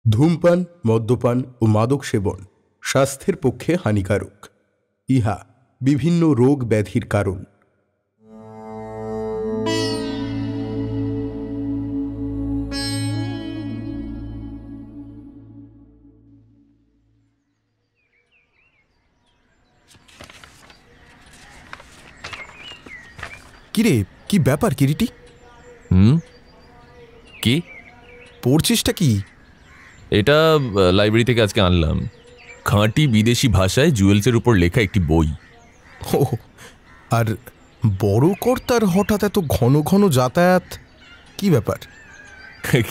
ধূমপান, মদ্যপান ও মাদক সেবন স্বাস্থ্যের পক্ষে হানিকারক। ইহা বিভিন্ন রোগ ব্যাধির কারণ। কিরে, কি ব্যাপার কিরিটি? কি পড়ছিসটা কি? এটা লাইব্রেরি থেকে আজকে আনলাম। খাঁটি বিদেশি ভাষায় জুয়েলসের উপর লেখা একটি বই। ও, আর বড় কর্তার হঠাৎ এত ঘন ঘন যাতায়াত, কি ব্যাপার?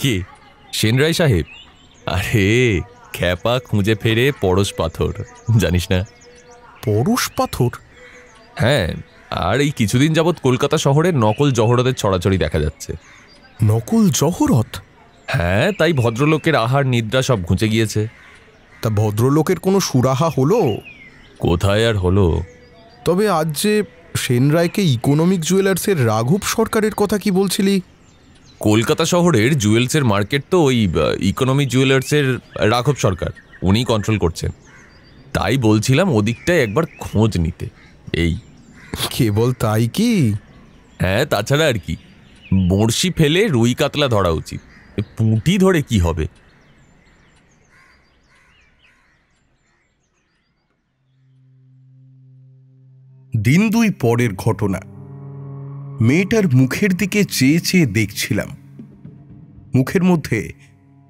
কে? সেনরায় সাহেব? আরে খ্যাপা খুঁজে ফেরে পরশ পাথর, জানিস না? পরশ পাথর? হ্যাঁ, আর এই কিছুদিন যাবৎ কলকাতা শহরে নকল জহরতের ছড়াছড়ি দেখা যাচ্ছে। নকল জহরত? হ্যাঁ, তাই ভদ্রলোকের আহার নিদ্রা সব ঘুঁচে গিয়েছে। তা ভদ্রলোকের কোনো সুরাহা হলো? কোথায় আর হলো। তবে আজ যে সেনরায়কে ইকোনমিক জুয়েলার্সের রাঘব সরকারের কথা কি বলছিলি? কলকাতা শহরের জুয়েলসের মার্কেট তো ওই ইকোনমিক জুয়েলার্সের রাঘব সরকার, উনি কন্ট্রোল করছেন। তাই বলছিলাম ওদিকটায় একবার খোঁজ নিতে। এই কেবল তাই কি? হ্যাঁ, তাছাড়া আর কি। বড়শি ফেলে রুই কাতলা ধরা উচিত, পুঁটি ধরে কি হবে। দিন দুই পরের ঘটনা। মেয়েটার মুখের দিকে চেয়ে চেয়ে দেখছিলাম। মুখের মধ্যে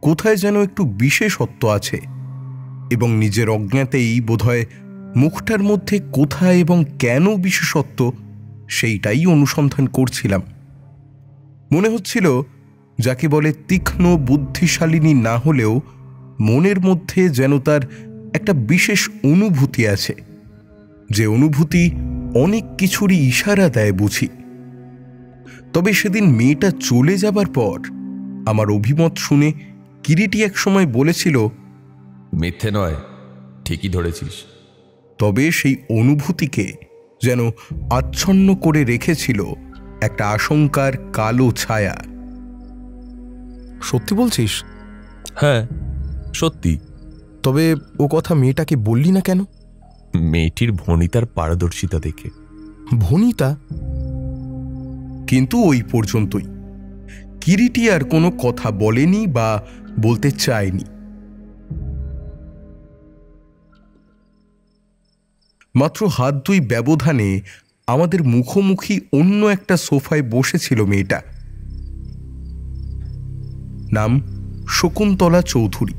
কোথায় যেন একটু বিশেষত্ব আছে, এবং নিজের অজ্ঞাতেই বোধহয় মুখটার মধ্যে কোথায় এবং কেন বিশেষত্ব সেইটাই অনুসন্ধান করছিলাম। মনে হচ্ছিল যাকে বলে তীক্ষ্ণ বুদ্ধিশালিনী না হলেও মনের মধ্যে যেন তার একটা বিশেষ অনুভূতি আছে, যে অনুভূতি অনেক কিছুরই ইশারা দেয় বুঝি। তবে সেদিন মেয়েটা চলে যাবার পর আমার অভিমত শুনে কিরিটি এক সময় বলেছিল, মিথ্যে নয়, ঠিকই ধরেছিস। তবে সেই অনুভূতিকে যেন আচ্ছন্ন করে রেখেছিল একটা আশঙ্কার কালো ছায়া। সত্যি বলছিস? হ্যাঁ, সত্যি। তবে ও কথা মেয়েটাকে বললি না কেন? মেয়েটির ভণিতার পারদর্শিতা দেখে। ভণিতা? কিন্তু ওই পর্যন্তই। কিরিটি আর কোনো কথা বলেনি বা বলতে চায়নি। মাত্র হাত দুই ব্যবধানে আমাদের মুখোমুখি অন্য একটা সোফায় বসেছিল মেয়েটা। নাম শকুন্তলা চৌধুরী,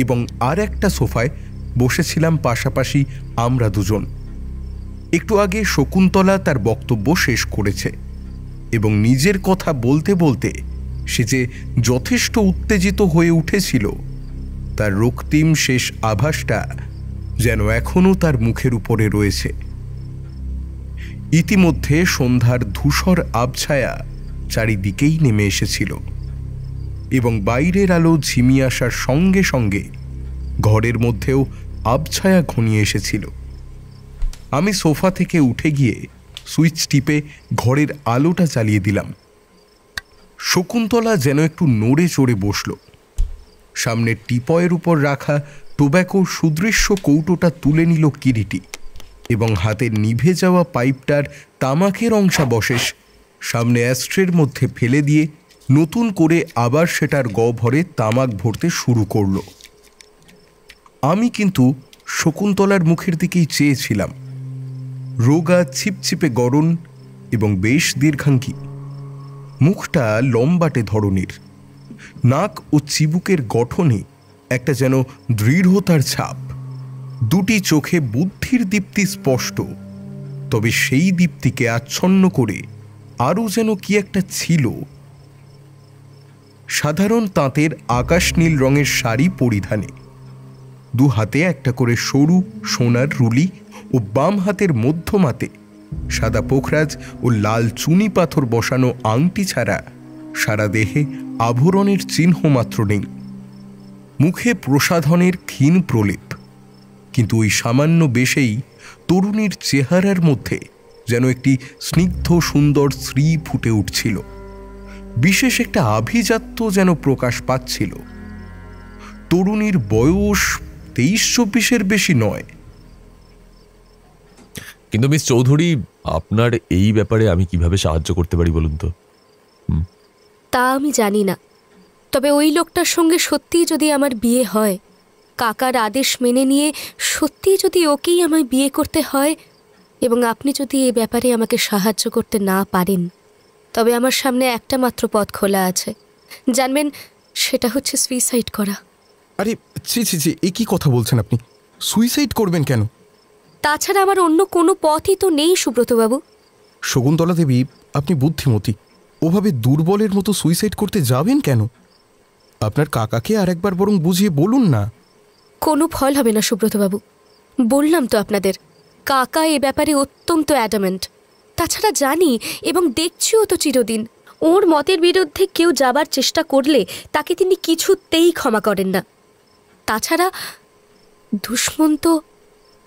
এবং আর একটা সোফায় বসেছিলাম পাশাপাশি আমরা দুজন। একটু আগে শকুন্তলা তার বক্তব্য শেষ করেছে, এবং নিজের কথা বলতে বলতে সে যে যথেষ্ট উত্তেজিত হয়ে উঠেছিল তার রক্তিম শেষ আভাসটা যেন এখনো তার মুখের উপরে রয়েছে। ইতিমধ্যে সন্ধ্যার ধূসর আবছায়া চারিদিকেই নেমে এসেছিল, এবং বাইরের আলো ঝিমিয়ে আসার সঙ্গে সঙ্গে ঘরের মধ্যেও আবছায়া ঘনিয়ে এসেছিল। আমি সোফা থেকে উঠে গিয়ে সুইচ টিপে ঘরের আলোটা জ্বালিয়ে দিলাম। শকুন্তলা যেন একটু নড়ে চড়ে বসল। সামনের টিপয়ের উপর রাখা টোব্যাকোর সুদৃশ্য কৌটোটা তুলে নিল কিরিটি, এবং হাতের নিভে যাওয়া পাইপটার তামাকের অংশাবশেষ সামনে অ্যাস্ট্রের মধ্যে ফেলে দিয়ে নতুন করে আবার সেটার গহ্বরে তামাক ভরতে শুরু করল। আমি কিন্তু শকুন্তলার মুখের দিকেই চেয়েছিলাম। রোগা ছিপছিপে গড়ন এবং বেশ দীর্ঘাঙ্গী। মুখটা লম্বাটে ধরনের। নাক ও চিবুকের গঠনে একটা যেন দৃঢ়তার ছাপ। দুটি চোখে বুদ্ধির দীপ্তি স্পষ্ট, তবে সেই দীপ্তিকে আচ্ছন্ন করে আরও যেন কি একটা ছিল। সাধারণ তাঁতের আকাশ নীল রঙের শাড়ি পরিধানে, দু হাতে একটা করে সরু সোনার রুলি ও বাম হাতের মধ্যমাতে সাদা পোখরাজ ও লাল চুনি পাথর বসানো আংটি ছাড়া সারা দেহে আভরণের চিহ্ন মাত্র নেই। মুখে প্রসাধনের ক্ষীণ প্রলেপ, কিন্তু ওই সামান্য বেশেই তরুণীর চেহারার মধ্যে যেন একটি স্নিগ্ধ সুন্দর শ্রী ফুটে উঠছিল। বিশেষ একটা আভিজাত্য যেন প্রকাশ পাচ্ছিল। তরুণীর বয়স 23-24-এর বেশি নয়। কিন্তু মিস চৌধুরী, আপনার এই ব্যাপারে আমি কিভাবে সাহায্য করতে পারি বলুন তো? তা আমি জানি না, তবে ওই লোকটার সঙ্গে সত্যিই যদি আমার বিয়ে হয়, কাকার আদেশ মেনে নিয়ে সত্যিই যদি ওকেই আমায় বিয়ে করতে হয়, এবং আপনি যদি এ ব্যাপারে আমাকে সাহায্য করতে না পারেন, তবে আমার সামনে একটা মাত্র পথ খোলা আছে, জানবেন, সেটা হচ্ছে সুইসাইড করা। আরে ছি ছি ছি, এ কি কথা বলছেন আপনি? সুইসাইড করবেন কেন? তাছাড়া আমার অন্য কোনো পথই তো নেই সুব্রতবাবু। শকুন্তলা দেবী, আপনি বুদ্ধিমতী। ওভাবে দুর্বলের মতো সুইসাইড করতে যাবেন কেন? আপনার কাকাকে আর একবার বরং বুঝিয়ে বলুন না। কোনো ফল হবে না সুব্রতবাবু, বললাম তো আপনাদের, কাকা এ ব্যাপারে অত্যন্ত অ্যাডামেন্ট। তাছাড়া জানি এবং দেখছিও তো চিরদিন, ওর মতের বিরুদ্ধে কেউ যাবার চেষ্টা করলে তাকে তিনি কিছুতেই ক্ষমা করেন না। তাছাড়া দুষ্মন্ত,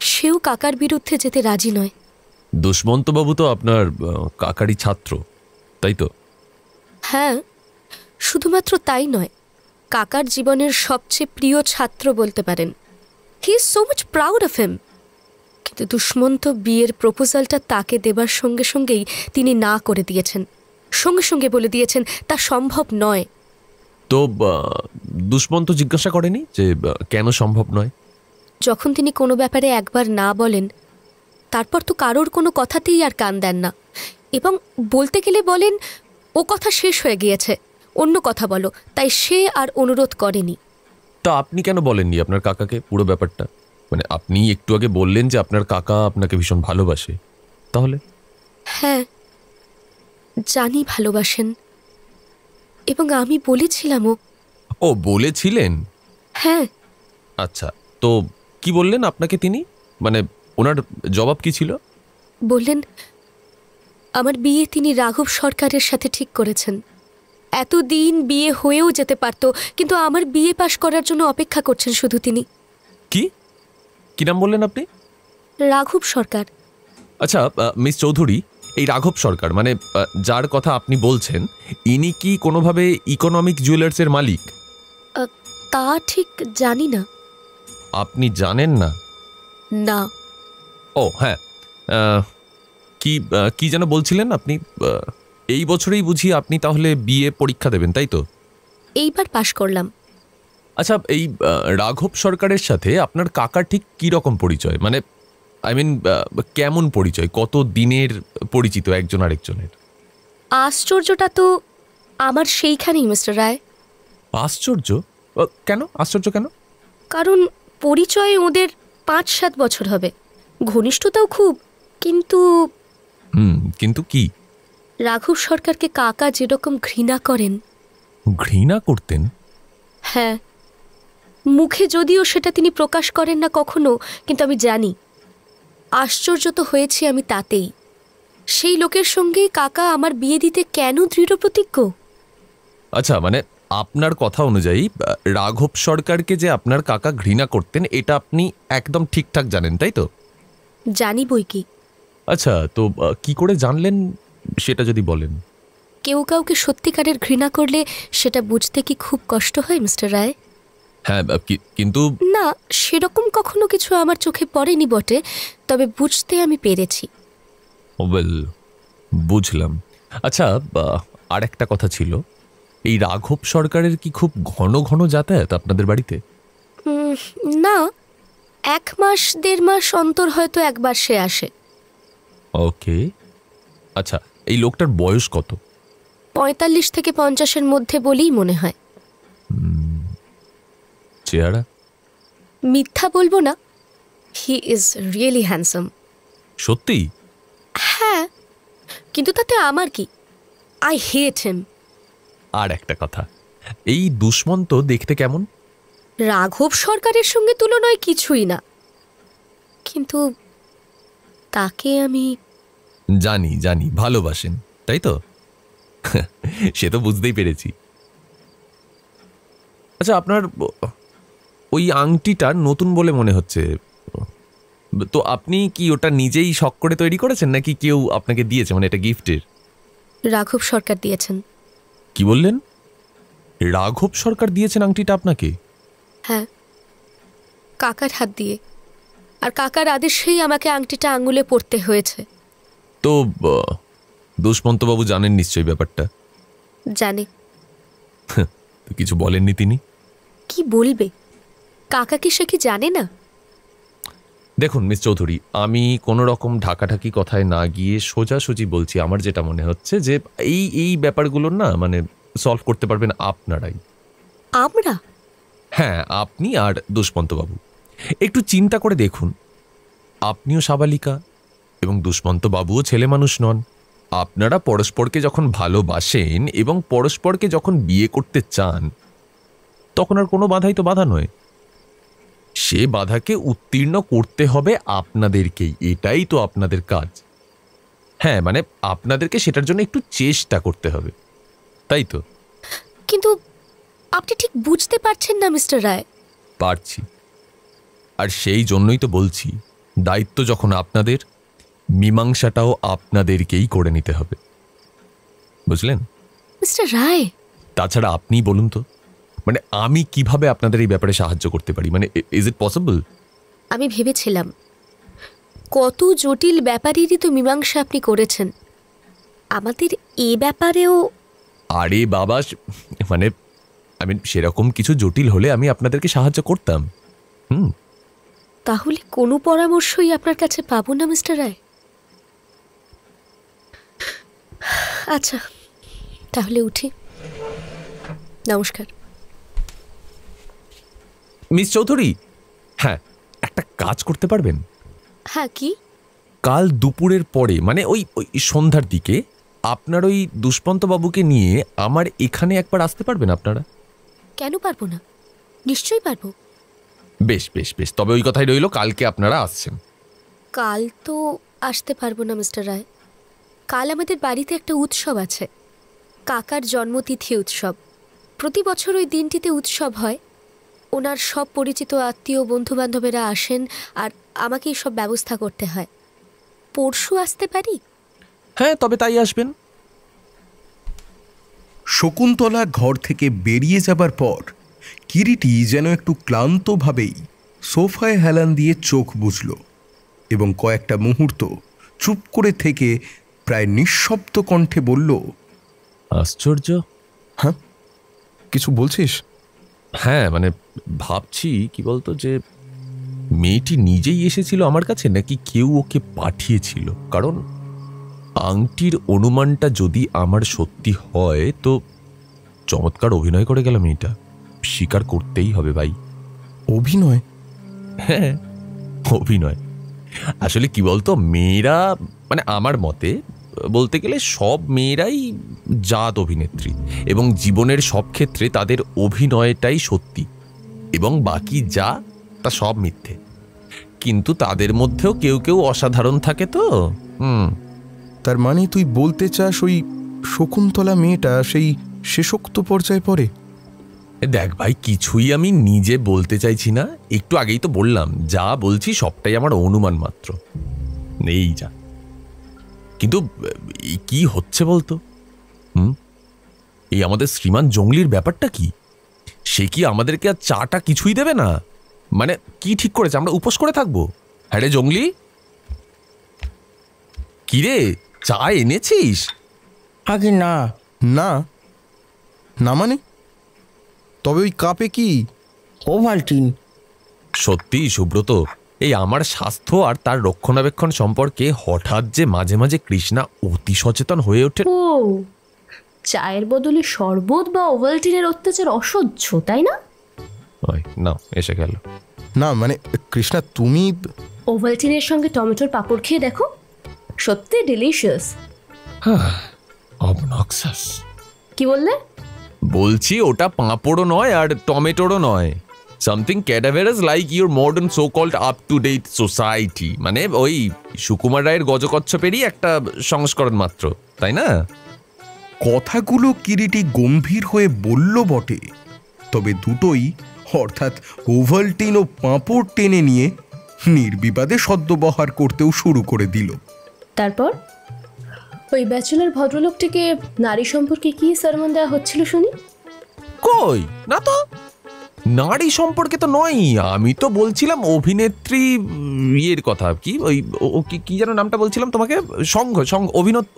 সেও কাকার বিরুদ্ধে যেতে রাজি নয়। দুষ্মন্তবাবু তো আপনার কাকারই ছাত্র, তাই তো? হ্যাঁ, শুধুমাত্র তাই নয়, কাকার জীবনের সবচেয়ে প্রিয় ছাত্র বলতে পারেন। He is so much proud of him. কিন্তু দুষ্মন্ত বিয়ের প্রপোজালটা তাকে দেবার সঙ্গে সঙ্গেই তিনি না করে দিয়েছেন, সঙ্গে সঙ্গে বলে দিয়েছেন তা সম্ভব নয়। তো দুষ্মন্ত জিজ্ঞাসা করেনি যে কেন সম্ভব নয়? যখন তিনি কোনো ব্যাপারে একবার না বলেন, তারপর তো কারোর কোনো কথাতেই আর কান দেন না, এবং বলতে গেলে বলেন, ও কথা শেষ হয়ে গিয়েছে, অন্য কথা বলো, তাই সে আর অনুরোধ করেনি। তা আপনি কেন বলেননি আপনার কাকাকে পুরো ব্যাপারটা? মানে আপনি একটু আগে বললেন যে আপনার কাকা আপনাকে ভীষণ ভালোবাসে, তাহলে? হ্যাঁ, জানি ভালোবাসেন, এবং আমি বলেছিলামও। ও বলেছিলেন? হ্যাঁ। আচ্ছা, তো কি বললেন আপনাকে তিনি? মানে ওনার জবাব কি ছিল? বললেন, আমার বিয়ে তিনি রাঘব সরকারের সাথে ঠিক করেছেন। এতদিন বিয়ে হয়েও যেতে পারত, কিন্তু আমার বিয়ে পাশ করার জন্য অপেক্ষা করছেন শুধু তিনি। কি কি নাম বললেন আপনি? রাঘব সরকার। আচ্ছা মিস চৌধুরী, এই রাঘব সরকার মানে যার কথা আপনি বলছেন, ইনি কি কোনোভাবে ইকোনমিক জুয়েলার্সের মালিক? তা ঠিক জানি না। আপনি জানেন না? না। ও হ্যাঁ, কি কি যেন বলছিলেন আপনি? এই বছরেই বুঝি আপনি তাহলে বিএ পরীক্ষা দেবেন, তাই তো? এইবার পাশ করলাম। আচ্ছা, এই রাঘব সরকারের সাথে আপনার কাকার ঠিক কি রকম পরিচয়? মানে আই মিন কেমন পরিচয়, কত দিনের পরিচিত একজন আরেকজনের? আশ্চর্যটা তো আমার সেইখানেই মিস্টার রায়। আশ্চর্য? কেন আশ্চর্য কেন? কারণ পরিচয়ে ওদের 5-7 বছর হবে, ঘনিষ্ঠতাও খুব। কিন্তু কিন্তু কি? রাঘব সরকারকে কাকা যেরকম ঘৃণা করেন। ঘৃণা করতেন? হ্যাঁ, মুখে যদিও সেটা তিনি প্রকাশ করেন না কখনো, কিন্তু আমি জানি। আশ্চর্য তো হয়েছি আমি তাতেই, সেই লোকের সঙ্গেই কাকা আমার বিয়ে দিতে কেন দৃঢ় প্রতিজ্ঞ। আচ্ছা, মানে আপনার কথা অনুযায়ী রাঘব সরকারকে যে আপনার কাকা ঘৃণা করতেন, এটা আপনি একদম ঠিকঠাক জানেন, তাই তো? জানি বই কি। আচ্ছা, তো কি করে জানলেন সেটা যদি বলেন। কেউ কাউকে সত্যিকারের ঘৃণা করলে সেটা বুঝতে কি খুব কষ্ট হয় মিস্টার রায়? হ্যাঁ, কিন্তু না, সেরকম কখনো কিছু আমার চোখে পড়েনি বটে, তবে বুঝতে আমি পেরেছি। ওয়েল, বুঝলাম। আচ্ছা, আর একটা কথা ছিল, এই রাঘব সরকারের কি খুব ঘন ঘন যাতায়াত আপনাদের বাড়িতে? না, 1 মাস 1.5 মাস অন্তর হয়তো একবার সে আসে। ওকে। আচ্ছা, এই লোকটার বয়স কত? 45 থেকে 50-এর মধ্যে বলেই মনে হয়। চেহারা? মিথ্যা বলবো না, হি ইজ রিয়েলি হ্যান্ডসাম। সত্যি? হ্যাঁ, কিন্তু তাতে আমার কি? আই হেট হিম। আর একটা কথা, এই দুষ্মন্ত দেখতে কেমন? রাঘব সরকারের সঙ্গে তুলনায় কিছুই না, কিন্তু তাকে আমি জানি জানি ভালোবাসেন, তাই তো? সে তো বুঝতেই পেরেছি। আচ্ছা, আপনার ওই আংটিটা নতুন বলে মনে হচ্ছে, তো আপনি কি ওটা নিজেই শখ করে তৈরি করেছেন নাকি কেউ আপনাকে দিয়েছে, মানে এটা গিফটের? রাঘব সরকার দিয়েছেন। কি বললেন? রাঘব সরকার দিয়েছেন আংটিটা আপনাকে? হ্যাঁ, কাকার হাত দিয়ে। আর কাকার আদেশেই আমাকে আংটিটা আঙুলে পরতে হয়েছে। তো দুষ্মন্তবাবু জানেন নিশ্চয়ই ব্যাপারটা? জানে। তো কিছু বলেননি তিনি? কি বলবে? কাকা কি সে কি জানে না? দেখুন মিস চৌধুরী, আমি কোনো রকম ঢাকাঢাকি কথায় না গিয়ে সোজাসুজি বলছি, আমার যেটা মনে হচ্ছে যে এই ব্যাপারগুলোর না মানে সলভ করতে পারবেন আপনারাই। আমরা? হ্যাঁ, আপনি আর দুষ্মন্তবাবু। একটু চিন্তা করে দেখুন, আপনিও সাবালিকা এবং দুষ্মন্তবাবুও ছেলে মানুষ নন। আপনারা পরস্পরকে যখন ভালোবাসেন এবং পরস্পরকে যখন বিয়ে করতে চান, তখন আর কোনো বাধাই তো বাধা নয়। সে বাধাকে উত্তীর্ণ করতে হবে আপনাদেরকেই, এটাই তো আপনাদের কাজ। হ্যাঁ, মানে আপনাদেরকে সেটার জন্য একটু চেষ্টা করতে হবে, তাই তো? কিন্তু আপনি ঠিক বুঝতে পারছেন না মিস্টার রায়। পারছি, আর সেই জন্যই তো বলছি, দায়িত্ব যখন আপনাদের, মীমাংসাটাও আপনাদেরকেই করে নিতে হবে, বুঝলেন মিস্টার রায়? তাছাড়া আপনিই বলুন তো, মানে আমি কিভাবে আপনাদের এই ব্যাপারে সাহায্য করতে পারি? মানে ইজ ইট পসিবল? আমি ভেবেছিলাম কত জটিল ব্যাপারেরই তো মীমাংসা আপনি করেছেন, আমাদের এ ব্যাপারেও। আরে বাবা, মানে আমি সেরকম কিছু জটিল হলে আমি আপনাদেরকে সাহায্য করতাম। তাহলে কোনো পরামর্শই আপনার কাছে পাবো না মিস্টার রায়? আচ্ছা, তাহলে উঠি। নমস্কার। মিস চৌধুরী, হ্যাঁ, একটা কাজ করতে পারবেন? হ্যাঁ, কি? কাল দুপুরের পরে, মানে ওই সন্ধ্যার দিকে আপনার ওই দুষ্মন্তবাবুকে নিয়ে আমার এখানে একবার আসতে পারবেন আপনারা? কেন পারবো না, নিশ্চয়ই পারবো। বেশ বেশ বেশ, তবে ওই কথাই রইল, কালকে আপনারা আসছেন। কাল তো আসতে পারবো না মিস্টার রায়। কাল আমাদের বাড়িতে একটা উৎসব আছে, কাকার জন্মতিথি উৎসব। প্রতি বছর ওই দিনটিতে উৎসব হয়। ওনার সব পরিচিত আত্মীয় বন্ধুবান্ধবেরা আসেন, আর আমাকেই সব ব্যবস্থা করতে হয়। পরশু আসতে পারি? হ্যাঁ, তবে তাই আসবেন। শকুন্তলা ঘর থেকে বেরিয়ে যাবার পর কিরিটি যেন একটু ক্লান্তভাবেই সোফায় হেলান দিয়ে চোখ বুঝল এবং কয়েকটা মুহূর্ত চুপ করে থেকে প্রায় নিঃশব্দ কণ্ঠে বলল, আশ্চর্য। হ্যাঁ, কিছু বলছিস? হ্যাঁ, মানে ভাবছি কি বলতো, যে মেয়েটি নিজেই এসেছিল আমার কাছে নাকি কেউ ওকে পাঠিয়েছিল। কারণ আংটির অনুমানটা যদি আমার সত্যি হয় তো চমৎকার অভিনয় করে গেল মেয়েটা, স্বীকার করতেই হবে ভাই। অভিনয়? হ্যাঁ, অভিনয়। আসলে কি বলতো, মেয়েরা, মানে আমার মতে বলতে গেলে সব মেয়েরাই জাত অভিনেত্রী, এবং জীবনের সব ক্ষেত্রে তাদের অভিনয়টাই সত্যি এবং বাকি যা তা সব মিথ্যে। কিন্তু তাদের মধ্যেও কেউ কেউ অসাধারণ থাকে তো। তার মানে তুই বলতে চাস ওই শকুন্তলা মেয়েটা সেই শেষোক্ত পর্যায়ে পড়ে? দেখ ভাই, কিছুই আমি নিজে বলতে চাইছি না, একটু আগেই তো বললাম, যা বলছি সবটাই আমার অনুমান মাত্র। নেই যা, কিন্তু কি হচ্ছে বলতো? এই আমাদের শ্রীমান জঙ্গলির ব্যাপারটা কি? সে কি আমাদেরকে আর চাটা কিছুই দেবে না? মানে কি ঠিক করেছে, আমরা উপোস করে থাকবো? হ্যাঁ রে জঙ্গলি, কিরে চা এনেছিস? আগে না। না না মানে? তবে ওই কাপে কি? ওভালটিন। সত্যি সুব্রত, এই আমার স্বাস্থ্য আর তার রক্ষণাবেক্ষণ সম্পর্কে হঠাৎ যে মাঝে মাঝে কৃষ্ণা অতি সচেতন হয়ে ওঠে। ও, চায়ের বদলে শরবত বা ওভালটিনের অত্যাচার অসহ্য, তাই না? না, এসে গেল। না মানে কৃষ্ণা, তুমি ওভালটিনের সঙ্গে টমেটোর পাঁপড় খেয়ে দেখো, সত্যি ডিলিশিয়াস। অবনক্সাস। কি বললে? বলছি ওটা পাঁপড়ও নয় আর টমেটোরও নয়, something cadaverous like your modern so called up to date society. মানে ওই সুকুমার রায়ের গজকচ্ছপেরই একটা সংস্করণ মাত্র, তাই না? কথাগুলো কিরিটি গম্ভীর হয়ে বলল বটে, তবে দুটোই অর্থাৎ ওভালটিন ও পাঁপড় টেনে নিয়ে নির্বিবাদে সদ্ব্যবহার করতেও শুরু করে দিল। তারপর ওই ব্যাচেলর ভদ্রলোকটিকে নারী সম্পর্কে কি সারমন দেওয়া হচ্ছিল শুনি? কই না তো, নারী সম্পর্কে তো নয়, আমি তো বলছিলাম অভিনেত্রী ইয়ের কথা। কি ওই কি যেন নামটা বলছিলাম তোমাকে,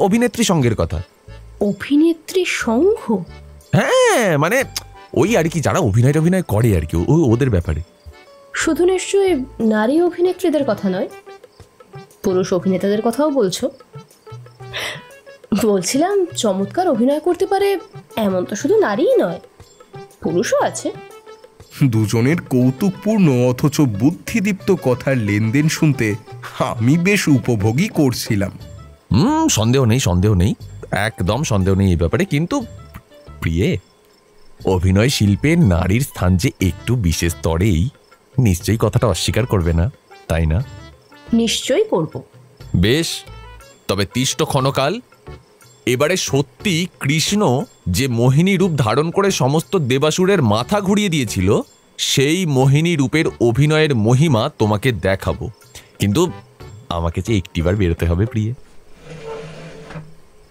অভিনেত্রী সঙ্গের কথা। অভিনেত্রী সংঘ? হ্যাঁ, মানে ওই আর কি, যারা অভিনয় করে আর কি, ওদের ব্যাপারে। শুধু নিশ্চয়ই নারী অভিনেত্রীদের কথা নয়, পুরুষ অভিনেতাদের কথাও বলছো? বলছিলাম চমৎকার অভিনয় করতে পারে এমন তো শুধু নারীই নয়, পুরুষও আছে। দুজনের কৌতুকপূর্ণ অথচ বুদ্ধিদীপ্ত কথার লেনদেন শুনতে আমি বেশ উপভোগই করছিলাম। সন্দেহ নেই, একদম সন্দেহ নেই এই ব্যাপারে। কিন্তু প্রিয়ে, অভিনয় শিল্পে নারীর স্থান যে একটু বিশেষ স্তরেই, নিশ্চয়ই কথাটা অস্বীকার করবে না, তাই না? নিশ্চয়ই করব। বেশ, তবে তিষ্ট ক্ষণকাল, এবারে সত্যি কৃষ্ণ যে মোহিনী রূপ ধারণ করে সমস্ত দেবাসুরের মাথা ঘুরিয়ে দিয়েছিল, সেই মোহিনী রূপের অভিনয়ের মহিমা তোমাকে দেখাবো। কিন্তু আমাকে যে একটিবার বেরোতে হবে প্রিয়ে।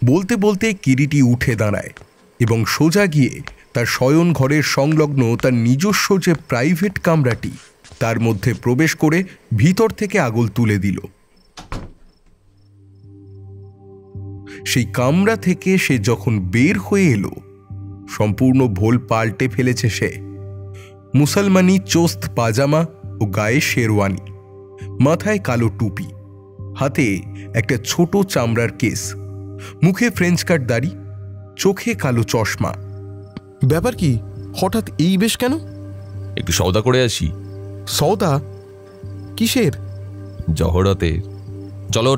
বলতে বলতে কিরিটি উঠে দাঁড়ায় এবং সোজা গিয়ে তার শয়ন ঘরের সংলগ্ন তার নিজস্ব যে প্রাইভেট কামরাটি, তার মধ্যে প্রবেশ করে ভিতর থেকে আগল তুলে দিল। সেই কামরা থেকে সে যখন বের হয়ে এলো, সম্পূর্ণ ভোল পাল্টে ফেলেছে সে। মুসলমানি চোস্ত পাজামা ও গায়ে শেরওয়ানি, মাথায় কালো টুপি, হাতে একটা ছোট চামড়ার কেস, মুখে ফ্রেঞ্চ কাট দাড়ি, চোখে কালো চশমা। ব্যাপার কি, হঠাৎ এই বেশ কেন? একটু সওদা করে আসি। সওদা? কিসের? জহরতের। চলো।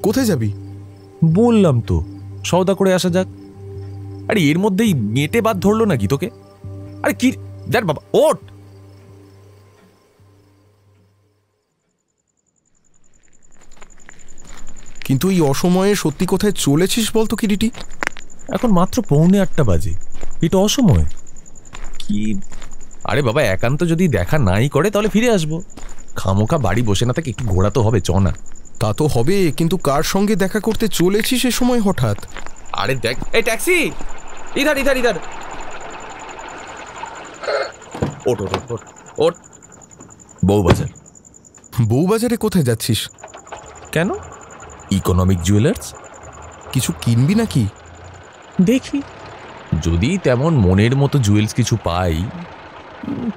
কোথায় যাবি? বললাম তো, সওদা করে আসা যাক। আরে এর মধ্যেই মেটে বাদ ধরলো নাকি তোকে? আরে কি দেখ বাবা, ওঠ। কিন্তু এই অসময়ে সত্যি কোথায় চলেছিস বলতো কিরিটি? এখন মাত্র 7:45 বাজে, এটা অসময় কি? আরে বাবা, একান্ত যদি দেখা নাই করে তাহলে ফিরে আসবো। খামোখা বাড়ি বসে না থাকে, একটু ঘোরা তো হবে, চ না? তা তো হবে, কিন্তু কার সঙ্গে দেখা করতে চলেছিস সে সময় হঠাৎ? আরে দেখ, এই ট্যাক্সি, ইধার ইধার ইধার। ওঠ ওঠ ওঠ ওঠ। বউবাজার। বউবাজারে কোথায় যাচ্ছিস? কেন? Economic jewellers. কিছু কিনবি নাকি? দেখি, যদি তেমন মনের মতো জুয়েলস কিছু পাই,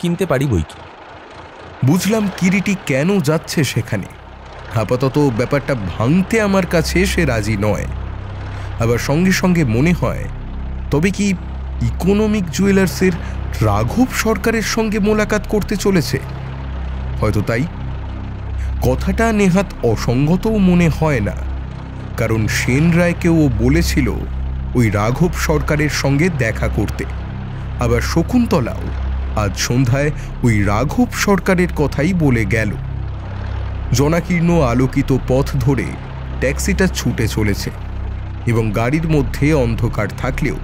কিনতে পারি বই কি। বুঝলাম কিরিটি কেন যাচ্ছে সেখানে। আপাতত ব্যাপারটা ভাঙতে আমার কাছে সে রাজি নয়। আবার সঙ্গে সঙ্গে মনে হয়, তবে কি ইকোনমিক জুয়েলার্সের রাঘব সরকারের সঙ্গে মোলাকাত করতে চলেছে? হয়তো তাই। কথাটা নেহাত অসঙ্গতও মনে হয় না, কারণ সেন রায়কেও বলেছিল ওই রাঘব সরকারের সঙ্গে দেখা করতে। আবার শকুন্তলাও আজ সন্ধ্যায় ওই রাঘব সরকারের কথাই বলে গেল। জনাকীর্ণ আলোকিত পথ ধরে ট্যাক্সিটা ছুটে চলেছে এবং গাড়ির মধ্যে অন্ধকার থাকলেও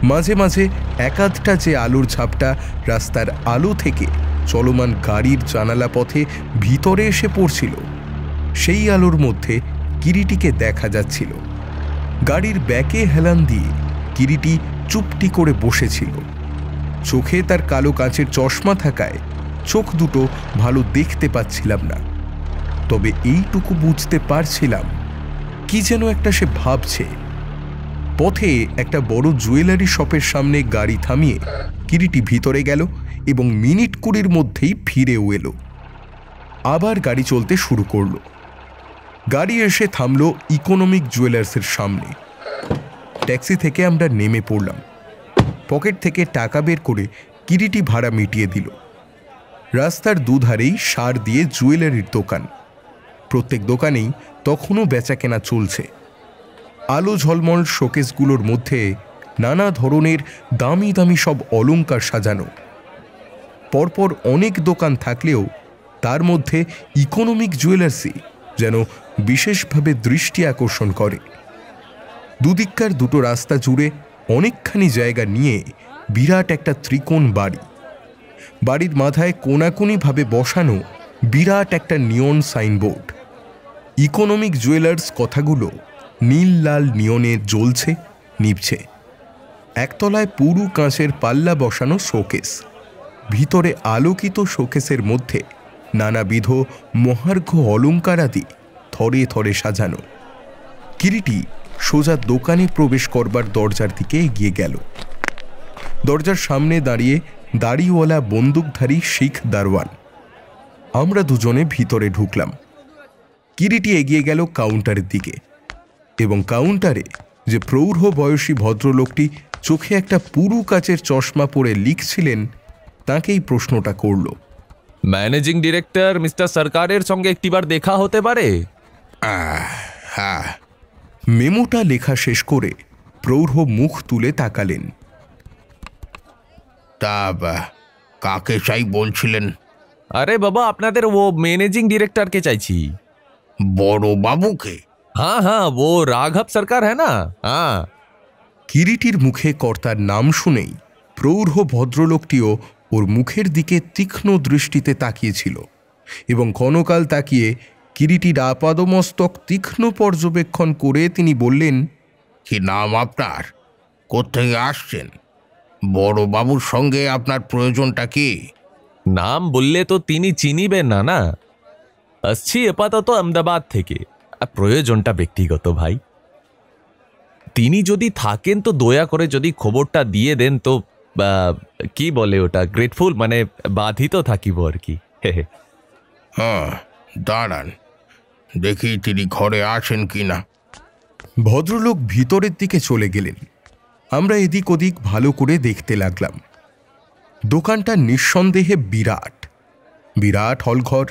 মাঝে মাঝে একাধটা যে আলোর ঝাপটা রাস্তার আলো থেকে চলমান গাড়ির জানালা পথে ভিতরে এসে পড়ছিল, সেই আলোর মধ্যে কিরিটিকে দেখা যাচ্ছিল। গাড়ির ব্যাকে হেলান দিয়ে কিরিটি চুপটি করে বসেছিল। চোখে তার কালো কাঁচের চশমা থাকায় চোখ দুটো ভালো দেখতে পাচ্ছিলাম না, তবে এইটুকু বুঝতে পারছিলাম কি যেন একটা সে ভাবছে। পথে একটা বড় জুয়েলারি শপের সামনে গাড়ি থামিয়ে কিরিটি ভিতরে গেল এবং মিনিট 20 মধ্যেই ফিরেও এলো। আবার গাড়ি চলতে শুরু করলো। গাড়ি এসে থামলো ইকোনমিক জুয়েলার্সের সামনে। ট্যাক্সি থেকে আমরা নেমে পড়লাম। পকেট থেকে টাকা বের করে কিরিটি ভাড়া মিটিয়ে দিল। রাস্তার দুধারেই সার দিয়ে জুয়েলারির দোকান। প্রত্যেক দোকানেই তখনও বেচাকেনা চলছে। আলো ঝলমল শোকেসগুলোর মধ্যে নানা ধরনের দামি দামি সব অলংকার সাজানো। পরপর অনেক দোকান থাকলেও তার মধ্যে ইকোনমিক জুয়েলার্সই যেন বিশেষভাবে দৃষ্টি আকর্ষণ করে। দুদিককার দুটো রাস্তা জুড়ে অনেকখানি জায়গা নিয়ে বিরাট একটা ত্রিকোণ বাড়ি। বাড়ির মাথায় কোনাকুনিভাবে বসানো বিরাট একটা নিয়ন সাইনবোর্ড। ইকোনমিক জুয়েলার্স কথাগুলো নীল লাল নিয়নে জ্বলছে নিভছে। একতলায় পুরু কাঁচের পাল্লা বসানো শোকেস, ভিতরে আলোকিত শোকেসের মধ্যে নানাবিধ মহার্ঘ অলঙ্কারাদি থরে থরে সাজানো। কিরিটি সোজা দোকানে প্রবেশ করবার দরজার দিকে এগিয়ে গেল। দরজার সামনে দাঁড়িয়ে দাড়িওয়ালা বন্দুকধারী শিখ দারোয়ান। আমরা দুজনে ভিতরে ঢুকলাম। কিরিটি এগিয়ে গেল কাউন্টারের দিকে এবং কাউন্টারে যে প্রৌঢ় বয়সী ভদ্রলোকটি চোখে একটা পুরু কাচের চশমা পরে লিখছিলেন তাকেই প্রশ্নটা করল। ম্যানেজিং ডিরেক্টর মিস্টার সরকারের সঙ্গে একটিবার দেখা হতে পারে? হ্যাঁ। মেমোটা লেখা শেষ করে প্রৌঢ় মুখ তুলে তাকালেন। তা কাকে চাই বলছিলেন? আরে বাবা, আপনাদের ও ম্যানেজিং ডিরেক্টরকে চাইছি। বড় বাবুকে? हाँ हाँ, वो राघव सरकार है ना। हाँ। কিরিটির মুখে কর্তার নাম শুনেই প্রৌঢ় ভদ্রলোকটিও ওর মুখের দিকে তীক্ষ্ণ দৃষ্টিতে তাকিয়েছিল এবং ক্ষণকাল তাকিয়ে কিরিটির আপাদমস্তক তীক্ষ্ণ পর্যবেক্ষণ করে তিনি বললেন, কি নাম আপনার? কোত্থেকে আসছেন? বড় বাবুর সঙ্গে আপনার প্রয়োজনটা কি? নাম বললে তো তিনি চিনিবেন না। না, আসছি আপাতত আহমেদাবাদ থেকে। প্রয়োজনটা ব্যক্তিগত ভাই। তিনি যদি থাকেন তো দয়া করে যদি খবরটা দিয়ে দেন তো কি বলে ওটা, গ্রেটফুল, মানে বাধিত থাকিব আর কি। হ্যাঁ, দাঁড়ান দেখি তিনি ঘরে আছেন কি না। ভদ্রলোক ভিতরের দিকে চলে গেলেন। আমরা এদিক ওদিক ভালো করে দেখতে লাগলাম। দোকানটা নিঃসন্দেহে বিরাট বিরাট হলঘর।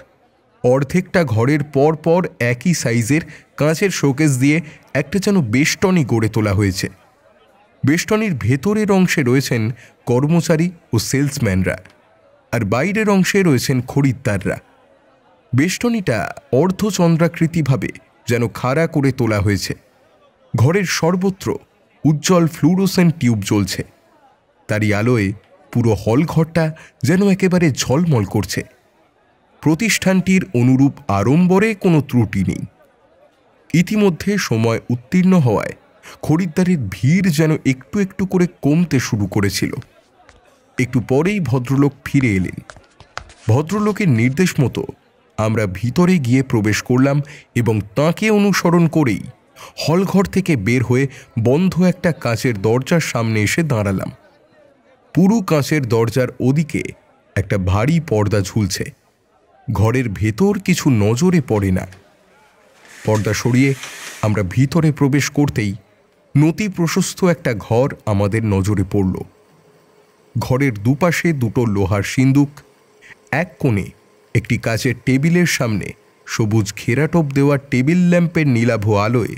অর্ধেকটা ঘরের পর পর একই সাইজের কাঁচের শোকেস দিয়ে একটা যেন বেষ্টনী গড়ে তোলা হয়েছে। বেষ্টনীর ভেতরের অংশে রয়েছেন কর্মচারী ও সেলসম্যানরা, আর বাইরের অংশে রয়েছেন খরিদ্দাররা। বেষ্টনীটা অর্ধচন্দ্রাকৃতিভাবে যেন খাড়া করে তোলা হয়েছে। ঘরের সর্বত্র উজ্জ্বল ফ্লুরোসেন্ট টিউব জ্বলছে। তারই আলোয় পুরো হলঘরটা যেন একেবারে ঝলমল করছে। প্রতিষ্ঠানটির অনুরূপ আড়ম্বরে কোনো ত্রুটি নেই। ইতিমধ্যে সময় উত্তীর্ণ হওয়ায় খরিদ্দারের ভিড় যেন একটু একটু করে কমতে শুরু করেছিল। একটু পরেই ভদ্রলোক ফিরে এলেন। ভদ্রলোকের নির্দেশ মতো আমরা ভিতরে গিয়ে প্রবেশ করলাম এবং তাঁকে অনুসরণ করেই হলঘর থেকে বের হয়ে বন্ধ একটা কাঁচের দরজার সামনে এসে দাঁড়ালাম। পুরো কাঁচের দরজার ওদিকে একটা ভারী পর্দা ঝুলছে। ঘরের ভেতর কিছু নজরে পড়ে না। পর্দা সরিয়ে আমরা ভিতরে প্রবেশ করতেই নতি প্রশস্ত একটা ঘর আমাদের নজরে পড়ল। ঘরের দুপাশে দুটো লোহার সিন্দুক, এক কোণে একটি কাচের টেবিলের সামনে সবুজ ঘেরাটোপ দেওয়া টেবিল ল্যাম্পের নীলাভ আলোয়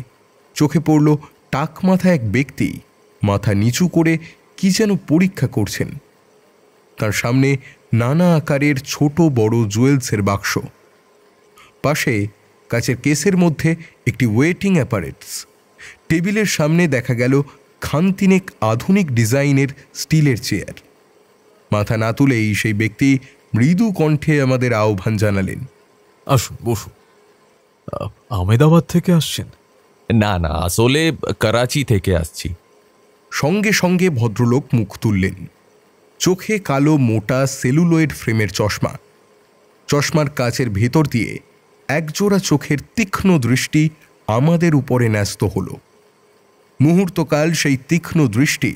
চোখে পড়ল টাক মাথা এক ব্যক্তি মাথা নিচু করে কি যেন পরীক্ষা করছেন। তার সামনে নানা আকারের ছোট বড় জুয়েলসের বাক্স, পাশে কাচের কেসের মধ্যে একটি ওয়েটিং অ্যাপারেটস। টেবিলের সামনে দেখা গেল খানতিনেক আধুনিক ডিজাইনের স্টিলের চেয়ার। মাথা না তুলেই সেই ব্যক্তি মৃদু কণ্ঠে আমাদের আহ্বান জানালেন, আসুন বসুন। আহমেদাবাদ থেকে আসছেন? না না, আসলে করাচি থেকে আসছি। সঙ্গে সঙ্গে ভদ্রলোক মুখ তুললেন। চোখে কালো মোটা সেলুলয়েড ফ্রেমের চশমা। চশমার কাচের ভেতর দিয়ে একজোড়া চোখের তীক্ষ্ণ দৃষ্টি আমাদের উপরে ন্যস্ত হল। মুহূর্তকাল সেই তীক্ষ্ণ দৃষ্টি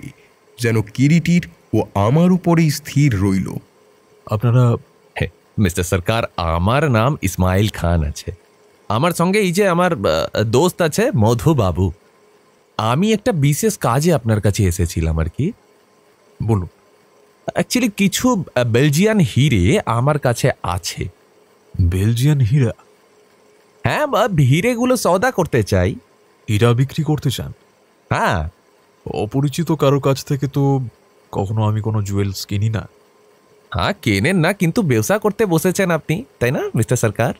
যেন কিরিটির ও আমার উপরেই স্থির রইল। আপনারা? মিস্টার সরকার, আমার নাম ইসমাইল খান আছে। আমার সঙ্গে এই যে আমার দোস্ত আছে মধু বাবু। আমি একটা বিশেষ কাজে আপনার কাছে এসেছিলাম আর কি। বলুন। অ্যাকচুয়ালি কিছু বেলজিয়ান হিরে আমার কাছে আছে। বেলজিয়ান হীরা? হ্যাঁ, হিরেগুলো সওদা করতে চাই। হীরা বিক্রি করতে চান? হ্যাঁ। অপরিচিত কারো কাছ থেকে তো কখনো আমি কোনো জুয়েলস কিনি না। হ্যাঁ, কেনেন না, কিন্তু ব্যবসা করতে বসেছেন আপনি, তাই না মিস্টার সরকার?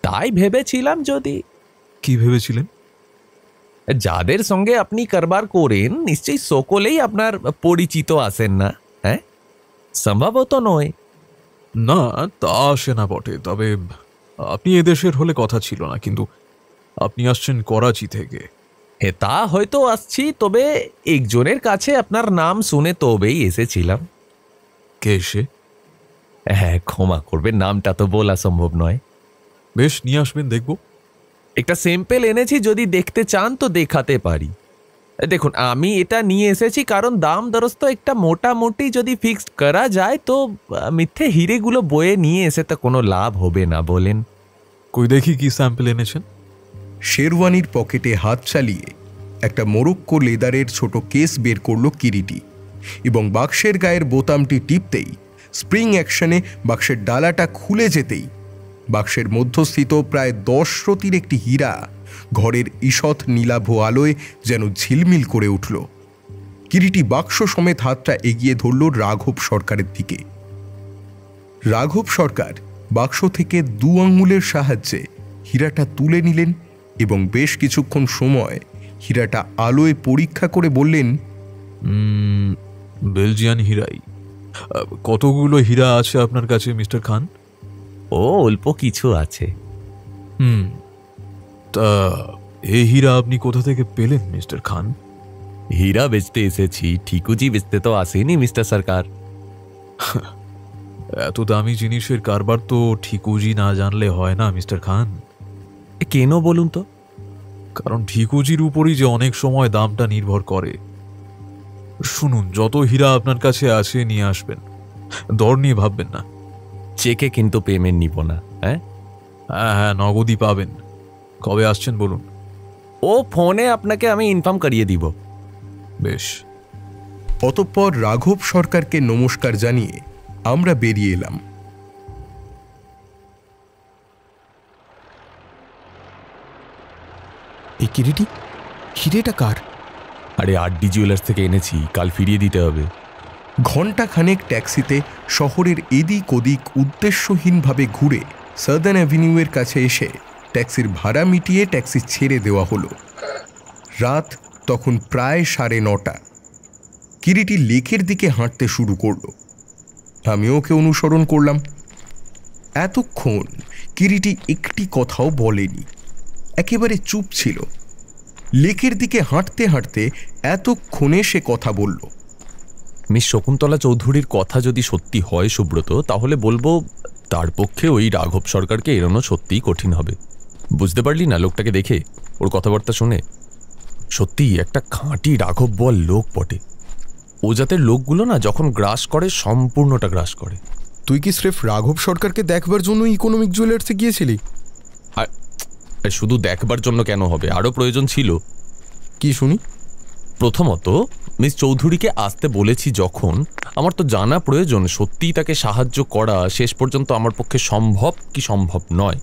তাই ভেবেছিলাম যদি। কি ভেবেছিলেন? যাদের সঙ্গে আপনি কারবার করেন নিশ্চয়ই সকলেই আপনার পরিচিত আছেন না? হ্যাঁ, সম্ভবত নয়। না, তা আসে না বটে, তবে আপনি এদেশের হলে কথা ছিল না, কিন্তু আপনি আসছেন করাচি থেকে। হ্যাঁ, তা হয়তো আসছি, তবে একজনের কাছে আপনার নাম শুনে তবেই এসেছিলাম। কে সে? হ্যাঁ, ক্ষমা করবে, নামটা তো বলা সম্ভব নয়। বেশ, নিয়ে আসবেন, দেখব। একটা স্যাম্পল এনেছি, যদি দেখতে চান তো দেখাতে পারি। দেখুন, আমি এটা নিয়ে এসেছি কারণ দাম দরস্ত একটা মোটামুটি যদি ফিক্সড করা যায় তো মিথ্যে হিরেগুলো বয়ে নিয়ে এসে তো কোনো লাভ হবে না, বলেন। কই দেখি কি স্যাম্পল এনেছেন। শেরওয়ানির পকেটে হাত চালিয়ে একটা মোরক্কো লেদারের ছোট কেস বের করল কিরিটি এবং বাক্সের গায়ের বোতামটি টিপতেই স্প্রিং অ্যাকশনে বাক্সের ডালাটা খুলে যেতেই বাক্সের মধ্যস্থিত প্রায় 10 রতির একটি হীরা ঘরের ঈষৎ নীলাভ আলোয় যেন ঝিলমিল করে উঠল। কিরিটি বাক্স সমেত হাতটা এগিয়ে ধরল রাঘব সরকারের দিকে। রাঘব সরকার বাক্স থেকে 2 আঙ্গুলের সাহায্যে হীরাটা তুলে নিলেন এবং বেশ কিছুক্ষণ সময় হীরাটা আলোয় পরীক্ষা করে বললেন, বেলজিয়ান হীরাই। কতগুলো হীরা আছে আপনার কাছে মিস্টার খান? ও, অল্প কিছু আছে। তা এই হীরা আপনি কোথা থেকে পেলেন মিস্টার খান? হীরা বেচতে এসেছি, ঠিকুজি বেচতে তো আসেনি মিস্টার সরকার। এত দামি জিনিসের কারবার তো ঠিকুজি না জানলে হয় না মিস্টার খান। কেন বলুন তো? কারণ ঠিকুজির উপরই যে অনেক সময় দামটা নির্ভর করে। শুনুন, যত হীরা আপনার কাছে আছে নিয়ে আসবেন, দর নিয়ে ভাববেন না। চেকে কিন্তু পেমেন্ট নিব না। হ্যাঁ হ্যাঁ, নগদই পাবেন। কবে আসছেন বলুন? ও ফোনে আপনাকে আমি ইনফর্ম করিয়ে দিব। বেশ। অতঃপর রাঘব সরকারকে নমস্কার জানিয়ে আমরা বেরিয়ে এলাম। এই কিরিটি, হিরেটা কার? আরে আরডি জুয়েলার্স থেকে এনেছি, কাল ফিরিয়ে দিতে হবে। ঘণ্টাখানেক ট্যাক্সিতে শহরের এদিক ওদিক উদ্দেশ্যহীনভাবে ঘুরে সাদার্ন অ্যাভিনিউয়ের কাছে এসে ট্যাক্সির ভাড়া মিটিয়ে ট্যাক্সি ছেড়ে দেওয়া হলো। রাত তখন প্রায় 9:30। কিরিটি লেকের দিকে হাঁটতে শুরু করলো। আমিও ওকে অনুসরণ করলাম। এতক্ষণ কিরিটি একটি কথাও বলেনি, একেবারে চুপ ছিল। লেকের দিকে হাঁটতে হাঁটতে এতক্ষণে সে কথা বলল। মিস শকুন্তলা চৌধুরীর কথা যদি সত্যি হয় সুব্রত, তাহলে বলবো তার পক্ষে ওই রাঘব সরকারকে এড়ানো সত্যিই কঠিন হবে। বুঝতে পারলি না লোকটাকে দেখে, ওর কথাবার্তা শুনে? সত্যি একটা খাঁটি রাঘব বল লোক বটে। ও জাতের লোকগুলো না যখন গ্রাস করে সম্পূর্ণটা গ্রাস করে। তুই কি স্রেফ রাঘব সরকারকে দেখবার জন্য ইকোনমিক জুয়েলার্সে গিয়েছিলি? আর শুধু দেখবার জন্য কেন হবে, আরও প্রয়োজন ছিল। কি শুনি? প্রথমত, মিস চৌধুরীকে আসতে বলেছি যখন, আমার তো জানা প্রয়োজন সত্যিই তাকে সাহায্য করা শেষ পর্যন্ত আমার পক্ষে সম্ভব কি সম্ভব নয়।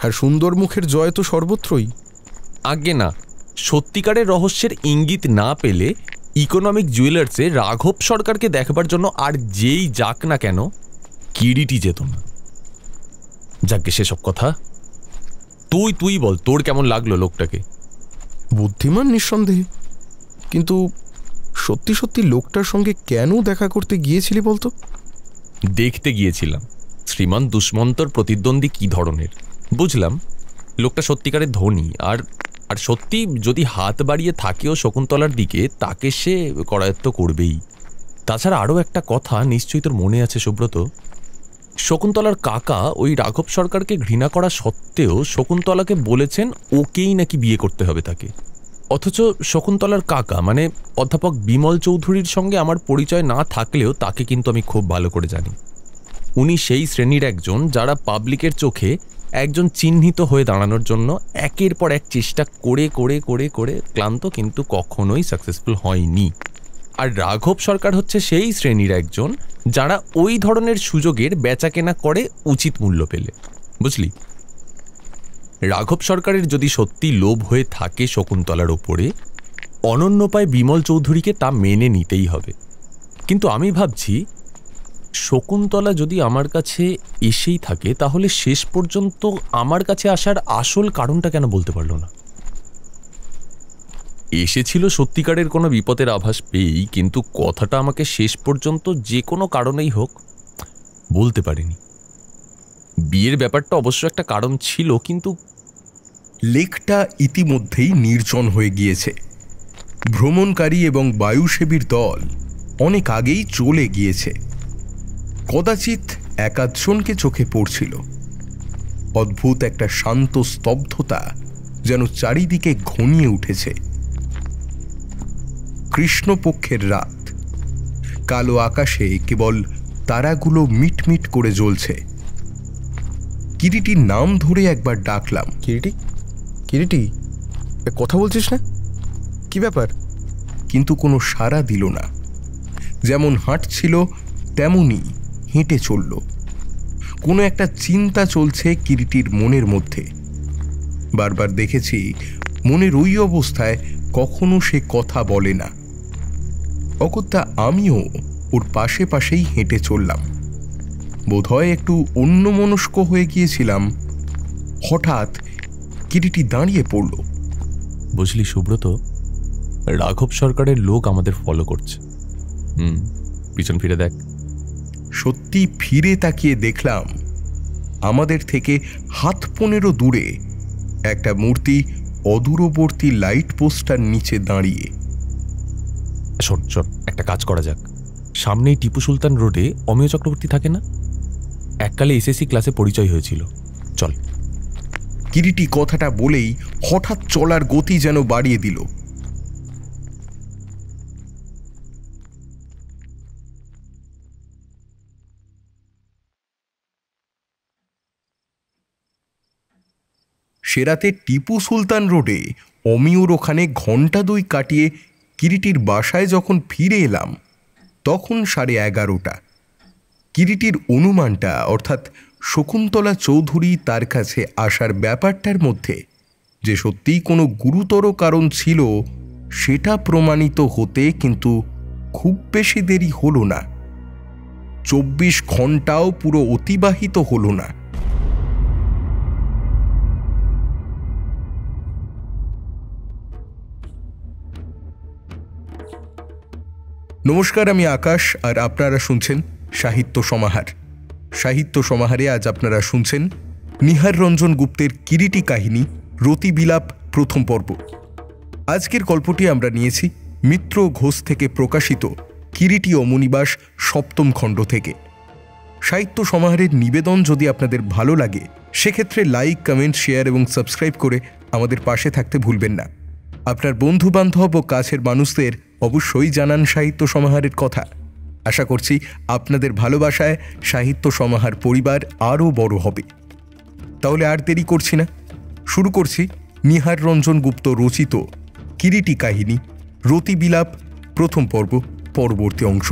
আর সুন্দর মুখের জয় তো সর্বত্রই। আজ্ঞে না, সত্যিকারের রহস্যের ইঙ্গিত না পেলে ইকোনমিক জুয়েলার্সে রাঘব সরকারকে দেখবার জন্য আর যেই যাক না কেন, কিরিটি যেত না। যাকে সেসব কথা, তুই বল, তোর কেমন লাগলো লোকটাকে? বুদ্ধিমান নিঃসন্দেহে, কিন্তু সত্যি সত্যি লোকটার সঙ্গে কেন দেখা করতে গিয়েছিলি বলতো? দেখতে গিয়েছিলাম শ্রীমান দুষ্মন্তর প্রতিদ্বন্দ্বী কি ধরনের। বুঝলাম লোকটা সত্যিকারের ধনী, আর সত্যি যদি হাত বাড়িয়ে থাকেও শকুন্তলার দিকে, তাকে সে করায়ত্ত করবেই। তাছাড়া আরও একটা কথা নিশ্চয়ই তোর মনে আছে সুব্রত, শকুন্তলার কাকা ওই রাঘব সরকারকে ঘৃণা করা সত্ত্বেও শকুন্তলাকে বলেছেন ওকেই নাকি বিয়ে করতে হবে তাকে। অথচ শকুন্তলার কাকা মানে অধ্যাপক বিমল চৌধুরীর সঙ্গে আমার পরিচয় না থাকলেও তাকে কিন্তু আমি খুব ভালো করে জানি। উনি সেই শ্রেণীর একজন যারা পাবলিকের চোখে একজন চিহ্নিত হয়ে দাঁড়ানোর জন্য একের পর এক চেষ্টা করে করে করে করে ক্লান্ত, কিন্তু কখনোই সাকসেসফুল হয়নি। আর রাঘব সরকার হচ্ছে সেই শ্রেণীর একজন যারা ওই ধরনের সুযোগের বেচাকেনা করে উচিত মূল্য পেলে। বুঝলি, রাঘব সরকারের যদি সত্যি লোভ হয়ে থাকে শকুন্তলার ওপরে, অনন্যোপায় বিমল চৌধুরীকে তা মেনে নিতেই হবে। কিন্তু আমি ভাবছি শকুন্তলা যদি আমার কাছে এসেই থাকে, তাহলে শেষ পর্যন্ত আমার কাছে আসার আসল কারণটা কেন বলতে পারল না? এসেছিল সত্যিকারের কোনো বিপদের আভাস পেয়েই, কিন্তু কথাটা আমাকে শেষ পর্যন্ত যে কোনো কারণেই হোক বলতে পারেনি। বিয়ের ব্যাপারটা অবশ্য একটা কারণ ছিল, কিন্তু লেকটা ইতিমধ্যেই নির্জন হয়ে গিয়েছে। ভ্রমণকারী এবং বায়ুসেবীর দল অনেক আগেই চলে গিয়েছে। কদাচিৎ একাধজনকে চোখে পড়ছিল। অদ্ভুত একটা শান্ত স্তব্ধতা যেন চারিদিকে ঘনিয়ে উঠেছে। কৃষ্ণপক্ষের রাত, কালো আকাশে কেবল তারাগুলো মিটমিট করে জ্বলছে। কিরিটির নাম ধরে একবার ডাকলাম। কিরিটি, কিরিটি, কথা বলছিস না? কি ব্যাপার? কিন্তু কোনো সাড়া দিল না। যেমন হাঁটছিল তেমনই হেঁটে চলল। কোনো একটা চিন্তা চলছে কিরিটির মনের মধ্যে। বারবার দেখেছি মনের ওই অবস্থায় কখনো সে কথা বলে না। অগত্যা আমিও ওর পাশে পাশেই হেঁটে চললাম। বোধহয় একটু অন্যমনস্ক হয়ে গিয়েছিলাম। হঠাৎ কিরিটি দাঁড়িয়ে পড়ল। বুঝলি সুব্রত, রাঘব সরকারের লোক আমাদের ফলো করছে। পিছন ফিরে দেখ। সত্যি ফিরে তাকিয়ে দেখলাম আমাদের থেকে হাত 15 দূরে একটা মূর্তি অদূরবর্তী লাইট পোস্টার নিচে দাঁড়িয়ে। শোন শোন, একটা কাজ করা যাক। সামনেই টিপু সুলতান রোডে অমিয় চক্রবর্তী থাকে না? এককালে এসএসসি ক্লাসে পরিচয় হয়েছিল। চল। কিরিটি কথাটা বলেই হঠাৎ চলার গতি যেন বাড়িয়ে দিল। সে রাতে টিপু সুলতান রোডে অমিয়র ওখানে ঘণ্টা 2 কাটিয়ে কিরিটির বাসায় যখন ফিরে এলাম তখন 11:30। কিরিটির অনুমানটা, অর্থাৎ শকুন্তলা চৌধুরী তার কাছে আসার ব্যাপারটার মধ্যে যে সত্যিই কোনো গুরুতর কারণ ছিল সেটা প্রমাণিত হতে কিন্তু খুব বেশি দেরি হলো না। 24 ঘণ্টাও পুরো অতিবাহিত হলো না। নমস্কার, আমি আকাশ, আর আপনারা শুনছেন সাহিত্য সমাহার। সাহিত্য সমাহারে আজ আপনারা শুনছেন নিহার রঞ্জন গুপ্তের কিরিটি কাহিনী রতিবিলাপ প্রথম পর্ব। আজকের গল্পটি আমরা নিয়েছি মিত্র ঘোষ থেকে প্রকাশিত কিরিটি অমনিবাস 7ম খণ্ড থেকে। সাহিত্য সমাহারের নিবেদন যদি আপনাদের ভালো লাগে সেক্ষেত্রে লাইক, কমেন্ট, শেয়ার এবং সাবস্ক্রাইব করে আমাদের পাশে থাকতে ভুলবেন না। আপনার বন্ধুবান্ধব ও কাছের মানুষদের অবশ্যই জানান সাহিত্য সমাহারের কথা। আশা করছি আপনাদের ভালোবাসায় সাহিত্য সমাহার পরিবার আরও বড় হবে। তাহলে আর দেরি করছি না, শুরু করছি নিহার রঞ্জন গুপ্ত রচিত কিরিটি কাহিনী রতিবিলাপ প্রথম পর্ব, পরবর্তী অংশ।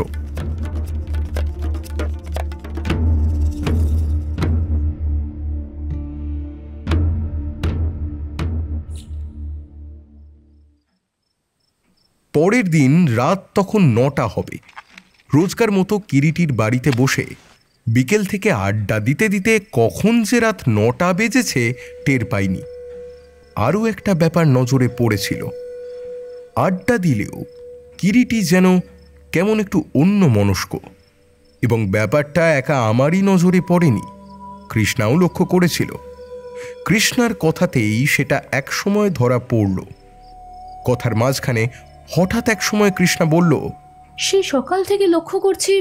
পরের দিন রাত তখন 9টা হবে। রোজকার মতো কিরিটির বাড়িতে বসে বিকেল থেকে আড্ডা দিতে দিতে কখন যে রাত 9টা বেজেছে টের পাইনি। আরও একটা ব্যাপার নজরে পড়েছিল। আড্ডা দিলেও কিরিটি যেন কেমন একটু অন্যমনস্ক, এবং ব্যাপারটা একা আমারই নজরে পড়েনি, কৃষ্ণাও লক্ষ্য করেছিল। কৃষ্ণার কথাতেই সেটা একসময় ধরা পড়ল। কথার মাঝখানে হঠাৎ এক সময় কৃষ্ণা বলল, সেই সকাল থেকে লক্ষ্য করছি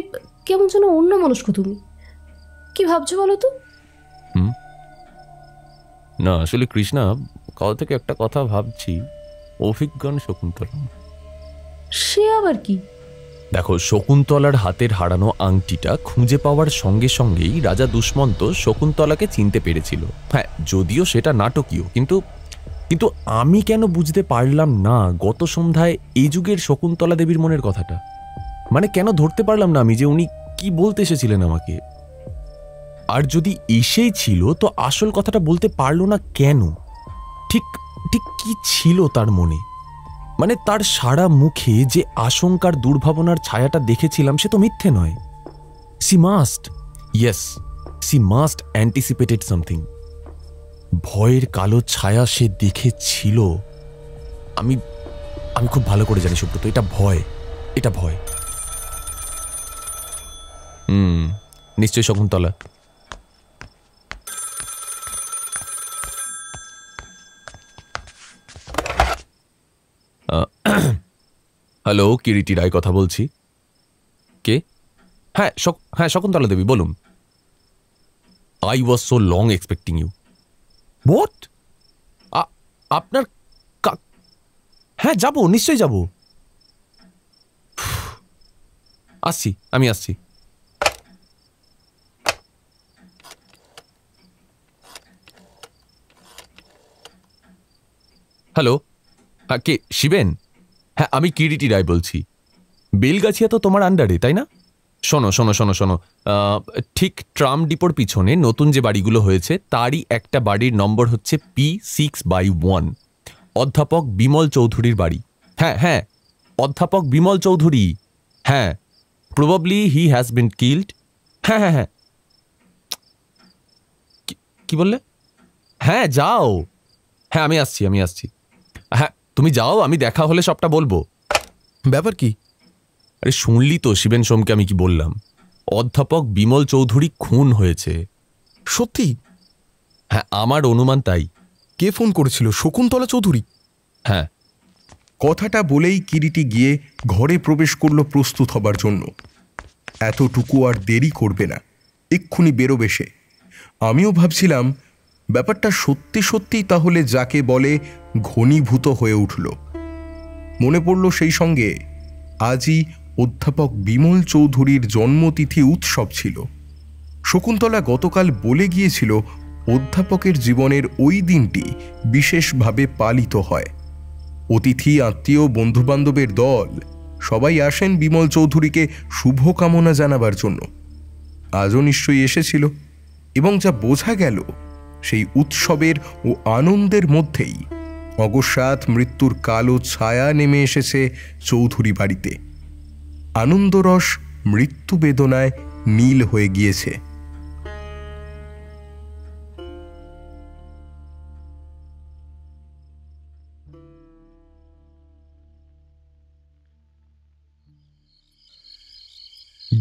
কেমন যেন অন্যমনস্ক। তুমি কি ভাবছো বলো তো? না, আসলে কৃষ্ণা, কাল থেকে একটা কথা ভাবছি। অভিজ্ঞান শকুন্তলা। সে আবার কি? দেখো, শকুন্তলার হাতের হারানো আংটিটা খুঁজে পাওয়ার সঙ্গে সঙ্গেই রাজা দুষ্মন্ত শকুন্তলাকে চিনতে পেরেছিল। হ্যাঁ, যদিও সেটা নাটকীয়, কিন্তু কিন্তু আমি কেন বুঝতে পারলাম না গত সন্ধ্যায় এই যুগের শকুন্তলা দেবীর মনের কথাটা? মানে কেন ধরতে পারলাম না আমি যে উনি কি বলতে এসেছিলেন আমাকে? আর যদি এসেই ছিল তো আসল কথাটা বলতে পারলো না কেন? ঠিক ঠিক কি ছিল তার মনে? মানে তার সারা মুখে যে আশঙ্কার দুর্ভাবনার ছায়াটা দেখেছিলাম সে তো মিথ্যে নয়। C must anticipated something. ভয়ের কালো ছায়া সে দেখেছিল। আমি আমি খুব ভালো করে জানি সুব্রত, এটা ভয়। নিশ্চয়ই শকুন্তলা। হ্যালো, কিরিটি রায় কথা বলছি। কে? হ্যাঁ শকুন্তলা দেবী বলুন। I was so long expecting you. What? আপনার হ্যাঁ যাব, নিশ্চয়ই যাব। আমি আসছি। হ্যালো, কে শিবেন? হ্যাঁ আমি কিরিটি রায় বলছি। বেলগাছিয়া তো তোমার আন্ডারে, তাই না? শোনো শোনো শোনো শোনো, ঠিক ট্রাম ডিপোর পিছনে নতুন যে বাড়িগুলো হয়েছে তারই একটা বাড়ির নম্বর হচ্ছে P6/1, অধ্যাপক বিমল চৌধুরীর বাড়ি। হ্যাঁ অধ্যাপক বিমল চৌধুরী। হ্যাঁ, probably he has been killed. হ্যাঁ কি বললে? হ্যাঁ যাও। হ্যাঁ আমি আসছি। হ্যাঁ তুমি যাও, আমি দেখা হলে সবটা বলবো। ব্যাপার কি? আরে শুনলি তো শিবেন সোমকে আমি কি বললাম? অধ্যাপক বিমল চৌধুরী খুন হয়েছে। সত্যি? হ্যাঁ আমার অনুমান তাই। কে ফোন করেছিল? শকুন্তলা চৌধুরী? হ্যাঁ। কথাটা বলেই কিরিটি গিয়ে ঘরে প্রবেশ করল প্রস্তুত হবার জন্য। এতটুকু আর দেরি করবে না, এক্ষুনি বেরোবে সে। আমিও ভাবছিলাম ব্যাপারটা সত্যি সত্যি তাহলে যাকে বলে ঘনীভূত হয়ে উঠল। মনে পড়ল সেই সঙ্গে আজই অধ্যাপক বিমল চৌধুরীর জন্মতিথি উৎসব ছিল। শকুন্তলা গতকাল বলে গিয়েছিল অধ্যাপকের জীবনের ওই দিনটি বিশেষভাবে পালিত হয়। অতিথি, আত্মীয়, বন্ধুবান্ধবের দল সবাই আসেন বিমল চৌধুরীকে শুভকামনা জানাবার জন্য। আজও নিশ্চয়ই এসেছিল, এবং যা বোঝা গেল সেই উৎসবের ও আনন্দের মধ্যেই অকস্মাৎ মৃত্যুর কালো ছায়া নেমে এসেছে চৌধুরী বাড়িতে। আনন্দরস মৃত্যু বেদনায় নীল হয়ে গিয়েছে।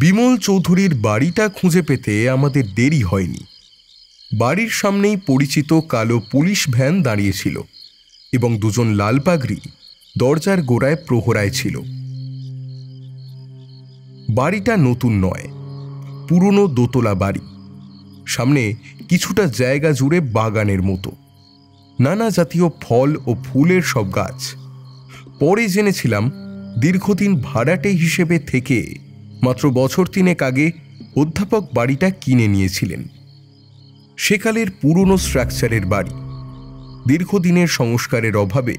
বিমল চৌধুরীর বাড়িটা খুঁজে পেতে আমাদের দেরি হয়নি। বাড়ির সামনেই পরিচিত কালো পুলিশ ভ্যান দাঁড়িয়েছিল এবং দুজন লাল পাগড়ি দরজার গোড়ায় প্রহরায় ছিল। বাড়িটা নতুন নয়, পুরনো দোতলা বাড়ি। সামনে কিছুটা জায়গা জুড়ে বাগানের মতো, নানা জাতীয় ফল ও ফুলের সব গাছ। পরে জেনেছিলাম দীর্ঘদিন ভাড়াটে হিসেবে থেকে মাত্র বছর 3 আগে অধ্যাপক বাড়িটা কিনে নিয়েছিলেন। সেকালের পুরনো স্ট্রাকচারের বাড়ি, দীর্ঘদিনের সংস্কারের অভাবে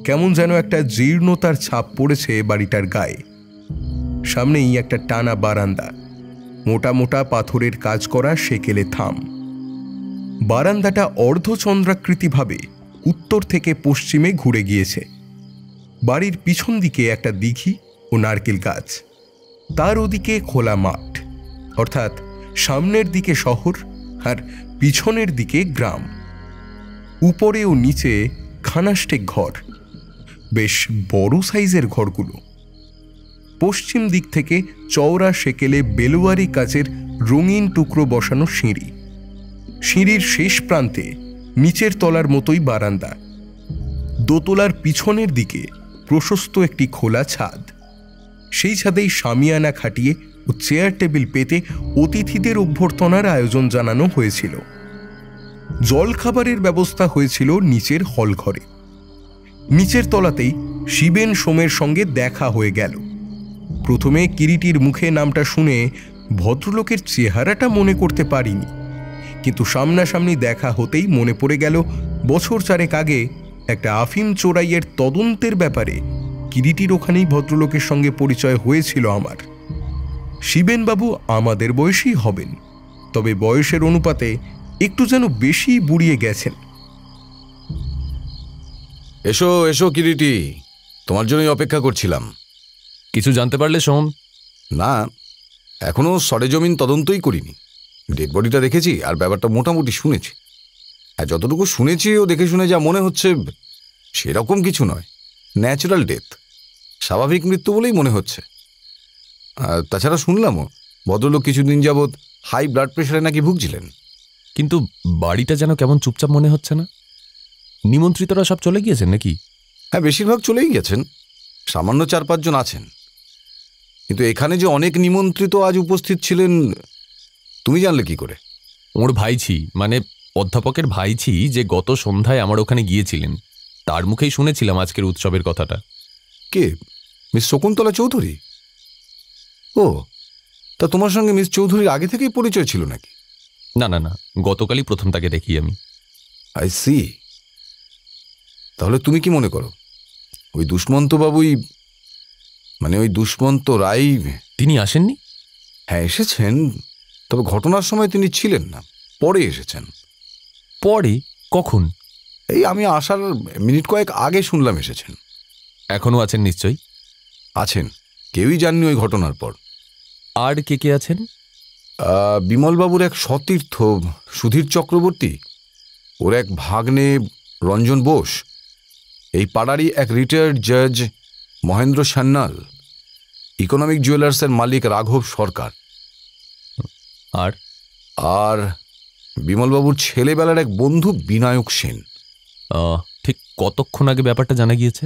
কেমন যেন একটা জীর্ণতার ছাপ পড়েছে বাড়িটার গায়ে। সামনেই একটা টানা বারান্দা, মোটা মোটা পাথরের কাজ করা সেকেলে থাম। বারান্দাটা অর্ধচন্দ্রাকৃতিভাবে উত্তর থেকে পশ্চিমে ঘুরে গিয়েছে। বাড়ির পিছন দিকে একটা দিঘি ও নারকেল গাছ, তার ওদিকে খোলা মাঠ, অর্থাৎ সামনের দিকে শহর আর পিছনের দিকে গ্রাম। উপরে ও নিচে খানাস্টেক ঘর, বেশ বড় সাইজের ঘরগুলো। পশ্চিম দিক থেকে চওড়া সেকেলে বেলুয়ারি কাচের রঙিন টুকরো বসানো সিঁড়ি। সিঁড়ির শেষ প্রান্তে নিচের তলার মতোই বারান্দা। দোতলার পিছনের দিকে প্রশস্ত একটি খোলা ছাদ। সেই ছাদেই শামিয়ানা খাটিয়ে ও চেয়ার টেবিল পেতে অতিথিদের অভ্যর্থনার আয়োজন জানানো হয়েছিল। জলখাবারের ব্যবস্থা হয়েছিল নিচের হল ঘরে। নিচের তলাতেই শিবেন সোমের সঙ্গে দেখা হয়ে গেল। প্রথমে কিরিটির মুখে নামটা শুনে ভদ্রলোকের চেহারাটা মনে করতে পারিনি, কিন্তু সামনাসামনি দেখা হতেই মনে পড়ে গেল বছর 4 আগে একটা আফিম চোরাইয়ের তদন্তের ব্যাপারে কিরিটির ওখানেই ভদ্রলোকের সঙ্গে পরিচয় হয়েছিল আমার। শিবেনবাবু আমাদের বয়সী হবেন, তবে বয়সের অনুপাতে একটু যেন বেশি বুড়িয়ে গেছেন। এসো এসো কিরিটি, তোমার জন্যই অপেক্ষা করছিলাম। কিছু জানতে পারলে সোম? না, এখনো সরেজমিন তদন্তই করিনি। ডেড বডিটা দেখেছি আর ব্যাপারটা মোটামুটি শুনেছি। আর যতটুকু শুনেছি ও দেখে শুনে যা মনে হচ্ছে সেরকম কিছু নয়, ন্যাচারাল ডেথ, স্বাভাবিক মৃত্যু বলেই মনে হচ্ছে। আর তাছাড়া শুনলামও ভদ্রলোক কিছুদিন যাবৎ হাই ব্লাড প্রেশারে নাকি ভুগছিলেন। কিন্তু বাড়িটা যেন কেমন চুপচাপ মনে হচ্ছে না? নিমন্ত্রিতরা সব চলে গিয়েছেন নাকি? হ্যাঁ, বেশিরভাগ চলেই গেছেন, সামান্য 4-5 জন আছেন। কিন্তু এখানে যে অনেক নিমন্ত্রিত আজ উপস্থিত ছিলেন তুমি জানলে কি করে? ওর ভাইঝি, মানে অধ্যাপকের ভাইঝি যে গত সন্ধ্যায় আমার ওখানে গিয়েছিলেন, তার মুখেই শুনেছিলাম আজকের উৎসবের কথাটা। কে? মিস শকুন্তলা চৌধুরী? ও, তা তোমার সঙ্গে মিস চৌধুরীর আগে থেকেই পরিচয় ছিল নাকি? না না না, গতকালই প্রথম তাকে দেখি আমি। I see. তাহলে তুমি কি মনে করো ওই দুষ্মন্ত বাবুই, মানে ওই দুষ্মন্ত রায় তিনি আসেননি? হ্যাঁ এসেছেন, তবে ঘটনার সময় তিনি ছিলেন না, পরে এসেছেন। পরে? কখন? এই আমি আসার মিনিট কয়েক আগে শুনলাম এসেছেন। এখনো আছেন নিশ্চয়ই? আছেন, কেউই জাননি ওই ঘটনার পর। আর কে কে আছেন? বিমলবাবুর এক সতীর্থ সুধীর চক্রবর্তী, ওর এক ভাগ্নে রঞ্জন বোস, এই পাড়ারই এক রিটায়ার্ড জাজ মহেন্দ্র সান্যাল, ইকোনমিক জুয়েলার্সের মালিক রাঘব সরকার, আর আর বিমলবাবুর ছেলেবেলার এক বন্ধু বিনায়ক সেন। ঠিক কতক্ষণ আগে ব্যাপারটা জানা গিয়েছে?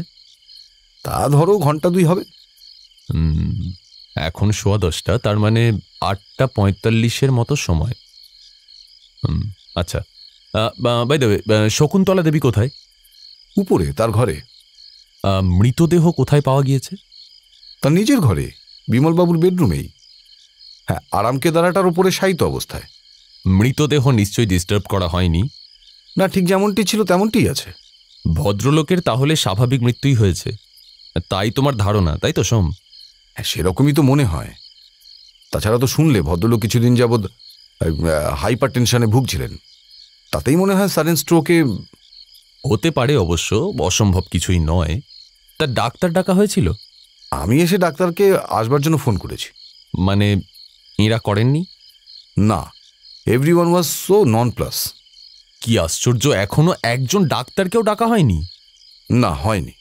তা ধরো ঘন্টা 2 হবে। এখন 10:15, তার মানে 8:45 মতো সময়। আচ্ছা, বাই দ্য ওয়ে, শকুন্তলা দেবী কোথায়? উপরে তার ঘরে। মৃতদেহ কোথায় পাওয়া গিয়েছে? তার নিজের ঘরে, বিমলবাবুর বেডরুমেই। হ্যাঁ, আরামকেদারাটার উপরে শায়িত অবস্থায়। মৃতদেহ নিশ্চয়ই ডিস্টার্ব করা হয়নি? না, ঠিক যেমনটি ছিল তেমনটিই আছে। ভদ্রলোকের তাহলে স্বাভাবিক মৃত্যুই হয়েছে, তাই তোমার ধারণা, তাই তো সোম? হ্যাঁ, সেরকমই তো মনে হয়। তাছাড়া তো শুনলে ভদ্রলোক কিছুদিন যাবৎ হাইপার টেনশনে ভুগছিলেন, তাতেই মনে হয় সাডেন স্ট্রোকে। হতে পারে অবশ্য, অসম্ভব কিছুই নয়। তা ডাক্তার ডাকা হয়েছিল? আমি এসে ডাক্তারকে আসবার জন্য ফোন করেছি। মানে এরা করেননি? না, everyone was so non plus. কি আশ্চর্য, এখনো একজন ডাক্তারকেও ডাকা হয়নি? না, হয়নি।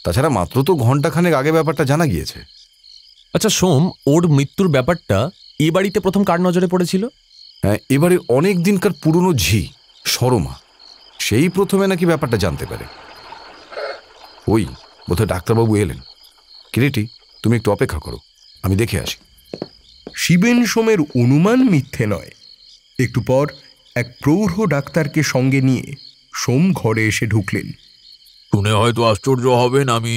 তাছাড়া মাত্র তো ঘণ্টাখানেক আগে ব্যাপারটা জানা গিয়েছে। আচ্ছা সোম, ওর মৃত্যুর ব্যাপারটা এ বাড়িতে প্রথম কার নজরে পড়েছিল? হ্যাঁ, এবারে অনেক দিনকার পুরনো ঝি সরমা, সেই প্রথমে নাকি ব্যাপারটা জানতে পারে। ওই বোধহয় ডাক্তারবাবু এলেন। কিরেটি, তুমি একটু অপেক্ষা করো, আমি দেখে আসি। শিবেন সোমের অনুমান মিথ্যে নয়। একটু পর এক প্রৌঢ় ডাক্তারকে সঙ্গে নিয়ে সোম ঘরে এসে ঢুকলেন। শুনে হয়তো আশ্চর্য হবেন, আমি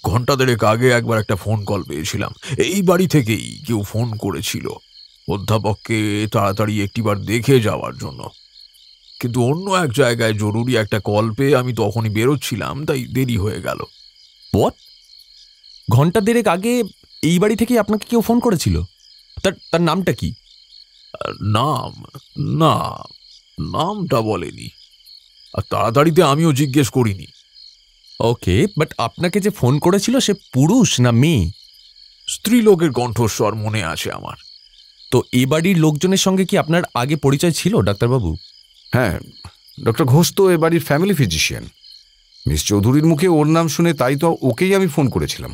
ঘন্টা 1.5 আগে একবার একটা ফোন কল পেয়েছিলাম। এই বাড়ি থেকেই কেউ ফোন করেছিল অধ্যাপককে তাড়াতাড়ি একটিবার দেখে যাওয়ার জন্য, কিন্তু অন্য এক জায়গায় জরুরি একটা কল পেয়ে আমি তখনই বেরোচ্ছিলাম, তাই দেরি হয়ে গেল। হোয়াট? ঘন্টা 1.5 আগে এই বাড়ি থেকে আপনাকে কেউ ফোন করেছিল? তার নামটা কি? নাম? না, নামটা বলেনি, আর তাড়াতাড়িতে আমিও জিজ্ঞেস করিনি। ওকে, বাট আপনাকে যে ফোন করেছিল সে পুরুষ না মেয়ে? স্ত্রীলোকের কণ্ঠস্বর মনে আছে আমার। তো এ বাড়ির লোকজনের সঙ্গে কি আপনার আগে পরিচয় ছিল ডাক্তারবাবু? হ্যাঁ, ডক্টর ঘোষ তো এ বাড়ির ফ্যামিলি ফিজিশিয়ান। মিস চৌধুরীর মুখে ওর নাম শুনে তাই তো ওকেই আমি ফোন করেছিলাম।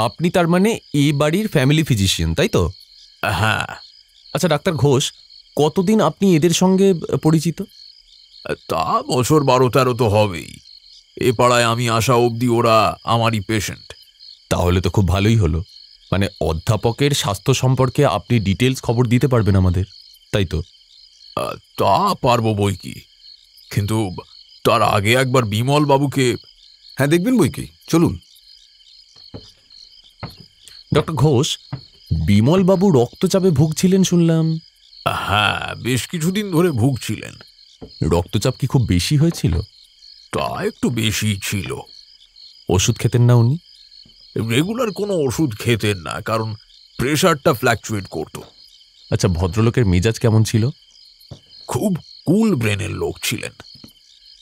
আপনি তার মানে এ বাড়ির ফ্যামিলি ফিজিশিয়ান, তাই তো? হ্যাঁ। আচ্ছা ডাক্তার ঘোষ, কতদিন আপনি এদের সঙ্গে পরিচিত? তা বছর 12-13 তো হবেই। এ পাড়ায় আমি আসা অবধি ওরা আমারই পেশেন্ট। তাহলে তো খুব ভালোই হলো। মানে অধ্যাপকের স্বাস্থ্য সম্পর্কে আপনি ডিটেলস খবর দিতে পারবেন আমাদের, তাই তো? তা পারবো বই কি, কিন্তু তার আগে একবার বিমল বাবুকে। হ্যাঁ, দেখবেন বই কি, চলুন। ডক্টর ঘোষ, বিমল বাবু রক্তচাপে ভুগছিলেন শুনলাম। হ্যাঁ, বেশ কিছুদিন ধরে ভুগছিলেন। রক্তচাপ কি খুব বেশি হয়েছিল? তা একটু বেশি ছিল। ওষুধ খেতেন না উনি? রেগুলার কোনো ওষুধ খেতেন না, কারণ প্রেশারটা ফ্ল্যাকচুয়েট করত। আচ্ছা, ভদ্রলোকের মেজাজ কেমন ছিল? খুব কুল ব্রেনের লোক ছিলেন।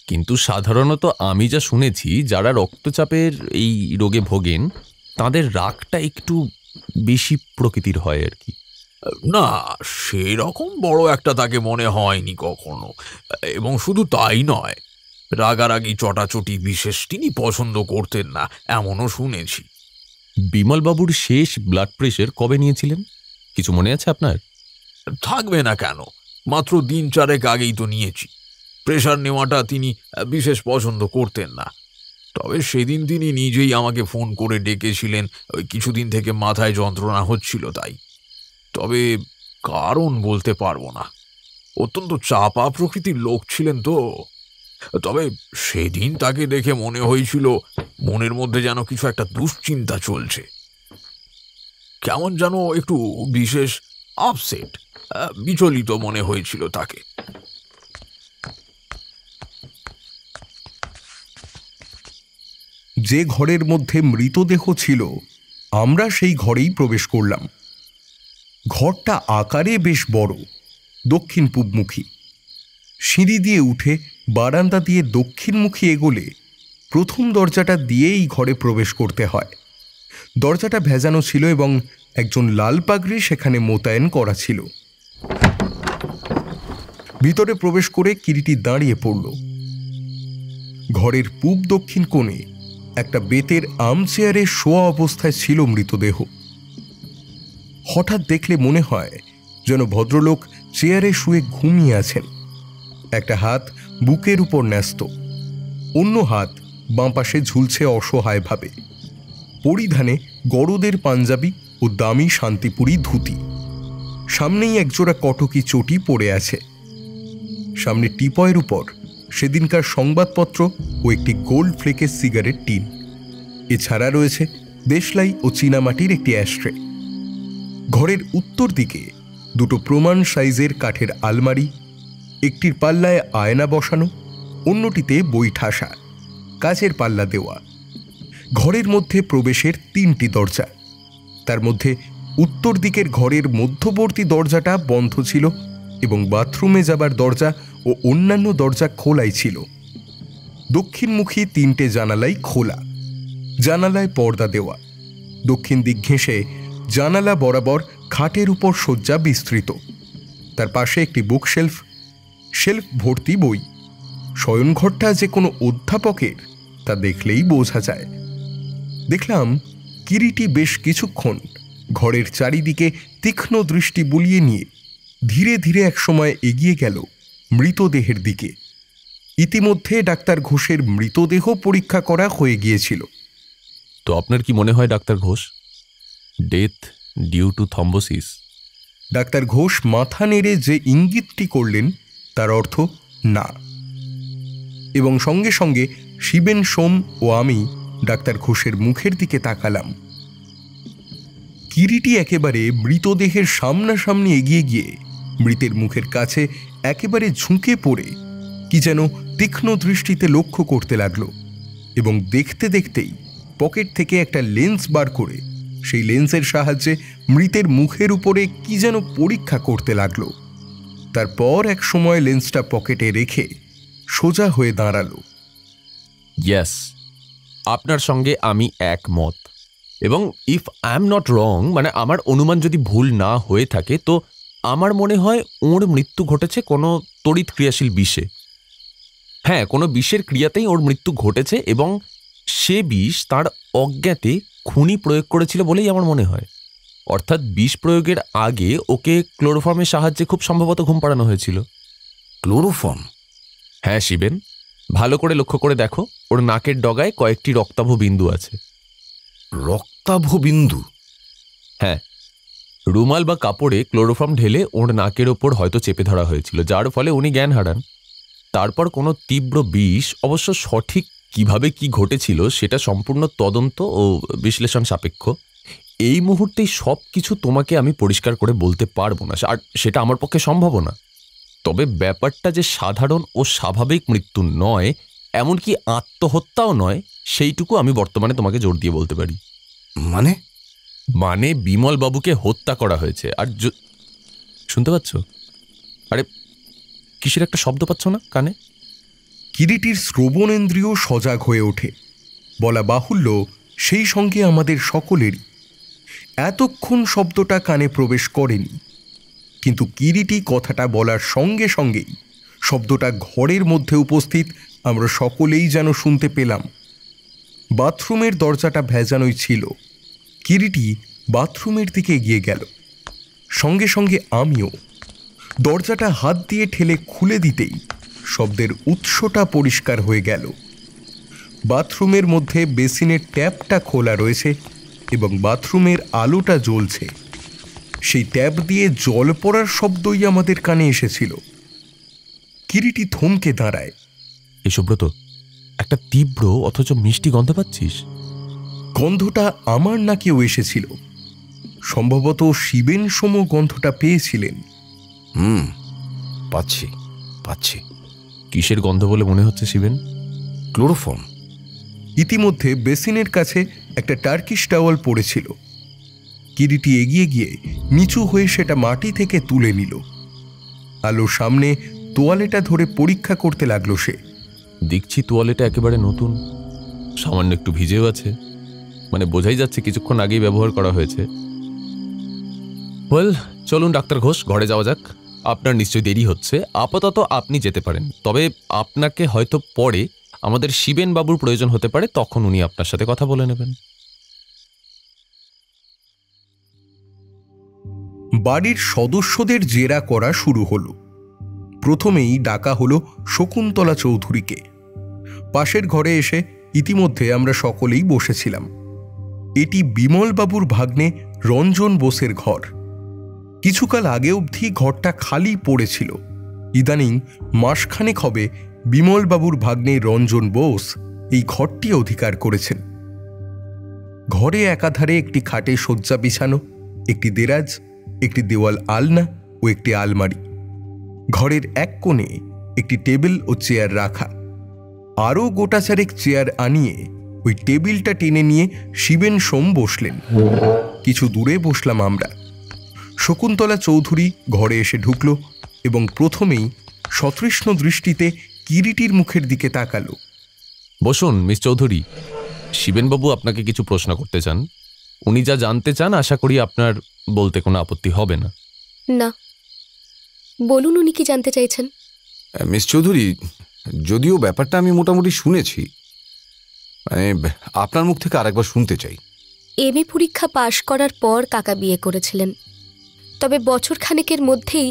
কিন্তু সাধারণত আমি যা শুনেছি, যারা রক্তচাপের এই রোগে ভোগেন তাদের রাগটা একটু বেশি প্রকৃতির হয় আর কি। না, সেরকম বড় একটা তাকে মনে হয়নি কখনো। এবং শুধু তাই নয়, রাগারাগি চটাচটি বিশেষ তিনি পছন্দ করতেন না, এমনও শুনেছি। বিমলবাবুর শেষ ব্লাড প্রেশার কবে নিয়েছিলেন, কিছু মনে আছে আপনার? থাকবে না কেন, মাত্র 3-4 আগেই তো নিয়েছি। প্রেশার নেওয়াটা তিনি বিশেষ পছন্দ করতেন না। তবে সেদিন তিনি নিজেই আমাকে ফোন করে ডেকেছিলেন, ওই কিছুদিন থেকে মাথায় যন্ত্রণা হচ্ছিল তাই। তবে কারণ বলতে পারবো না, অত্যন্ত চাপা প্রকৃতির লোক ছিলেন তো। তবে সেদিন তাকে দেখে মনে হয়েছিল মনের মধ্যে যেন কিছু একটা দুশ্চিন্তা চলছে, কেমন যেন একটু বিশেষ আপসেট, বিচলিত মনে হয়েছিল তাকে। যে ঘরের মধ্যে মৃতদেহ ছিল আমরা সেই ঘরেই প্রবেশ করলাম। ঘরটা আকারে বেশ বড়, দক্ষিণ পূবমুখী। সিঁড়ি দিয়ে উঠে বারান্দা দিয়ে দক্ষিণমুখী এগোলে প্রথম দরজাটা দিয়েই ঘরে প্রবেশ করতে হয়। দরজাটা ভেজানো ছিল এবং একজন লাল পাগড়ি সেখানে মোতায়েন করা ছিল। ভিতরে প্রবেশ করে কিরিটি দাঁড়িয়ে পড়ল। ঘরের পূব দক্ষিণ কোণে একটা বেতের আর্মচেয়ারে শোয়া অবস্থায় ছিল মৃতদেহ। হঠাৎ দেখলে মনে হয় যেন ভদ্রলোক চেয়ারে শুয়ে ঘুমিয়ে আছেন। একটা হাত বুকের উপর ন্যস্ত, অন্য হাত বাঁ পাশে ঝুলছে অসহায়ভাবে। পরিধানে গরদের পাঞ্জাবি ও দামি শান্তিপুরি ধুতি। সামনেই একজোড়া কটকি চটি পড়ে আছে। সামনে টিপয়ের উপর সেদিনকার সংবাদপত্র ও একটি গোল্ড ফ্লেকের সিগারেট টিন। এছাড়া রয়েছে দেশলাই ও চীনামাটির একটি অ্যাশট্রে। ঘরের উত্তর দিকে দুটো প্রমাণ সাইজের কাঠের আলমারি, একটির পাল্লায় আয়না বসানো, অন্যটিতে বই ঠাসা, কাচের পাল্লা দেওয়া। ঘরের মধ্যে প্রবেশের 3টি দরজা। তার মধ্যে উত্তর দিকের ঘরের মধ্যবর্তী দরজাটা বন্ধ ছিল এবং বাথরুমে যাবার দরজা ও অন্যান্য দরজা খোলাই ছিল। দক্ষিণমুখী 3টে জানালাই খোলা, জানালায় পর্দা দেওয়া। দক্ষিণ দিক ঘেঁষে জানালা বরাবর খাটের উপর শয্যা বিস্তৃত। তার পাশে একটি বুকশেলফ, শেলফ ভর্তি বই। শয়নঘরটা যে কোনো অধ্যাপকের তা দেখলেই বোঝা যায়। দেখলাম কিরিটি বেশ কিছুক্ষণ ঘরের চারিদিকে তীক্ষ্ণ দৃষ্টি বুলিয়ে নিয়ে ধীরে ধীরে একসময় এগিয়ে গেল মৃতদেহের দিকে। ইতিমধ্যে ডাক্তার ঘোষের মৃতদেহ পরীক্ষা করা হয়ে গিয়েছিল। তো আপনার কি মনে হয় doctor Ghosh, death due to thrombosis? Doctor Ghosh মাথা নেড়ে যে ইঙ্গিতটি করলেন তার অর্থ না, এবং সঙ্গে সঙ্গে শিবেন, সোম ও আমি ডাক্তার ঘোষের মুখের দিকে তাকালাম। কিরিটি একেবারে মৃতদেহের সামনাসামনি এগিয়ে গিয়ে মৃতের মুখের কাছে একেবারে ঝুঁকে পড়ে কি যেন তীক্ষ্ণ দৃষ্টিতে লক্ষ্য করতে লাগলো, এবং দেখতে দেখতেই পকেট থেকে একটা লেন্স বার করে সেই লেন্সের সাহায্যে মৃতের মুখের উপরে কি যেন পরীক্ষা করতে লাগলো। তারপর এক সময় লেন্সটা পকেটে রেখে সোজা হয়ে দাঁড়ালো। ইয়েস, আপনার সঙ্গে আমি একমত, এবং if I am not wrong, মানে আমার অনুমান যদি ভুল না হয়ে থাকে, তো আমার মনে হয় ওর মৃত্যু ঘটেছে কোনো তড়িৎ ক্রিয়াশীল বিষে। হ্যাঁ, কোনো বিষের ক্রিয়াতেই ওর মৃত্যু ঘটেছে, এবং সে বিষ তার অজ্ঞাতে খুনি প্রয়োগ করেছিল বলেই আমার মনে হয়। অর্থাৎ বিষ প্রয়োগের আগে ওকে ক্লোরোফর্মের সাহায্যে খুব সম্ভবত ঘুম পাড়ানো হয়েছিল। ক্লোরোফর্ম? হ্যাঁ শিবেন, ভালো করে লক্ষ্য করে দেখো, ওর নাকের ডগায় কয়েকটি রক্তাভ বিন্দু আছে। রক্তাভ বিন্দু? হ্যাঁ, রুমাল বা কাপড়ে ক্লোরোফর্ম ঢেলে ওর নাকের ওপর হয়তো চেপে ধরা হয়েছিল, যার ফলে উনি জ্ঞান হারান। তারপর কোনো তীব্র বিষ, অবশ্য সঠিক কিভাবে কি ঘটেছিল সেটা সম্পূর্ণ তদন্ত ও বিশ্লেষণ সাপেক্ষ। এই মুহূর্তেই সব কিছু তোমাকে আমি পরিষ্কার করে বলতে পারবো না, আর সেটা আমার পক্ষে সম্ভব না। তবে ব্যাপারটা যে সাধারণ ও স্বাভাবিক মৃত্যু নয়, এমনকি আত্মহত্যাও নয়, সেইটুকু আমি বর্তমানে তোমাকে জোর দিয়ে বলতে পারি। মানে বিমল বাবুকে হত্যা করা হয়েছে। আর শুনতে পাচ্ছ? আরে কিসের একটা শব্দ পাচ্ছ না কানে? কিরিটির শ্রবণেন্দ্রিয় সজাগ হয়ে ওঠে, বলা বাহুল্য সেই সঙ্গে আমাদের সকলেরই। এতক্ষণ শব্দটা কানে প্রবেশ করেনি, কিন্তু কিরিটি কথাটা বলার সঙ্গে সঙ্গেই শব্দটা ঘরের মধ্যে উপস্থিত আমরা সকলেই যেন শুনতে পেলাম। বাথরুমের দরজাটা ভেজানোই ছিল। কিরিটি বাথরুমের দিকে এগিয়ে গেল, সঙ্গে সঙ্গে আমিও। দরজাটা হাত দিয়ে ঠেলে খুলে দিতেই শব্দের উৎসটা পরিষ্কার হয়ে গেল। বাথরুমের মধ্যে বেসিনের ট্যাপটা খোলা রয়েছে এবং বাথরুমের আলোটা জ্বলছে। সেই ট্যাপ দিয়ে জল পড়ার শব্দই আমাদের কানে এসেছিল। কিরিটি থমকে দাঁড়ায়। এই সুব্রত, একটা তীব্র অথচ মিষ্টি গন্ধ পাচ্ছিস? গন্ধটা আমার নাকেও এসেছিল। সম্ভবত শিবেন সম গন্ধটা পেয়েছিলেন। পাচ্ছি পাচ্ছি। কিসের গন্ধ বলে মনে হচ্ছে শিবেন? ক্লোরোফর্ম। ইতিমধ্যে বেসিনের কাছে একটা টার্কিশ টাওয়াল পড়েছিল। কিরিটি এগিয়ে গিয়ে নিচু হয়ে সেটা মাটি থেকে তুলে নিল। আলোর সামনে তোয়ালেটা ধরে পরীক্ষা করতে লাগলো সে। দেখছি তোয়ালেটা একেবারে নতুন, সামান্য একটু ভিজেও আছে, মানে বোঝাই যাচ্ছে কিছুক্ষণ আগেই ব্যবহার করা হয়েছে। ওয়েল, চলুন ডাক্তার ঘোষ, ঘরে যাওয়া যাক। আপনার নিশ্চয়ই দেরি হচ্ছে, আপাতত আপনি যেতে পারেন। তবে আপনাকে হয়তো পরে আমাদের শিবেন বাবুর প্রয়োজন হতে পারে, তখন উনি আপনার সাথে কথা বলে নেবেন। বাড়ির সদস্যদের জেরা করা শুরু হলো। প্রথমেই ডাকা হলো শকুন্তলা চৌধুরীকে। পাশের ঘরে এসে ইতিমধ্যে আমরা সকলেই বসেছিলাম। এটি বিমলবাবুর ভাগ্নে রঞ্জন বোসের ঘর। কিছুকাল আগে অবধি ঘরটা খালি পড়েছিল। ইদানিং মাসখানেক হবে বিমলবাবুর ভাগ্নে রঞ্জন বোস এই ঘরটি অধিকার করেছেন। ঘরে একাধারে একটি খাটে শয্যা বিছানো, একটি দেরাজ, একটি দেওয়াল আলনা ও একটি আলমারি। ঘরের এক কোণে একটি টেবিল ও চেয়ার রাখা। আরও গোটা চারেক চেয়ার আনিয়ে ওই টেবিলটা টেনে নিয়ে শিবেন সোম বসলেন। কিছু দূরে বসলাম আমরা। শকুন্তলা চৌধুরী ঘরে এসে ঢুকল এবং প্রথমেই সতৃষ্ণ দৃষ্টিতে কিরিটির মুখের দিকে তাকালো। বসুন মিস চৌধুরী, শিবেনবাবু আপনাকে কিছু প্রশ্ন করতে চান। উনি যা জানতে চান আশা করি আপনার বলতে কোনো আপত্তি হবে না। না, বলুন উনি কি জানতে চাইছেন। মিস চৌধুরী, যদিও ব্যাপারটা আমি মোটামুটি শুনেছি, মানে আপনার মুখ থেকে আরেকবার শুনতে চাই। এমএ পরীক্ষা পাশ করার পর কাকা বিয়ে করেছিলেন। তবে বছরখানেকের মধ্যেই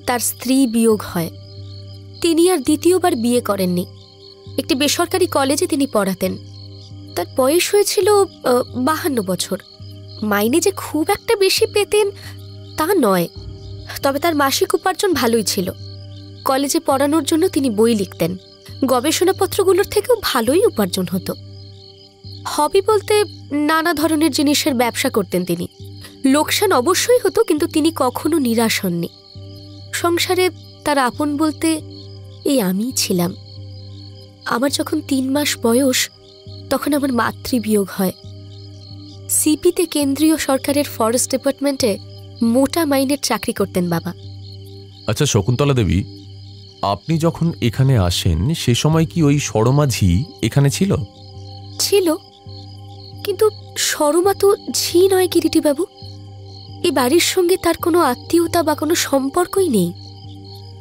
তার স্ত্রী বিয়োগ হয়। তিনি আর দ্বিতীয়বার বিয়ে করেননি। একটি বেসরকারি কলেজে তিনি পড়াতেন। তার বয়স হয়েছিল 52 বছর। মাইনে যে খুব একটা বেশি পেতেন তা নয়, তবে তার মাসিক উপার্জন ভালোই ছিল। কলেজে পড়ানোর জন্য তিনি বই লিখতেন। গবেষণাপত্রগুলোর থেকেও ভালোই উপার্জন হতো। হবি বলতে নানা ধরনের জিনিসের ব্যবসা করতেন তিনি। লোকসান অবশ্যই হতো, কিন্তু তিনি কখনো নিরাশ হননি। সংসারে তার আপন বলতে এই আমিই ছিলাম। আমার যখন 3 মাস বয়স তখন আমার মাতৃবিয়োগ হয়। সিপিতে কেন্দ্রীয় সরকারের ফরেস্ট ডিপার্টমেন্টে মোটা মাইনের চাকরি করতেন বাবা। আচ্ছা শকুন্তলা দেবী, আপনি যখন এখানে আসেন সে সময় কি ওই সরমাঝি এখানে ছিল? ছিল, কিন্তু সরমা তো ঝি নয় কিরিটিবাবু। এই বাড়ির সঙ্গে তার কোনো আত্মীয়তা বা কোনো সম্পর্কই নেই।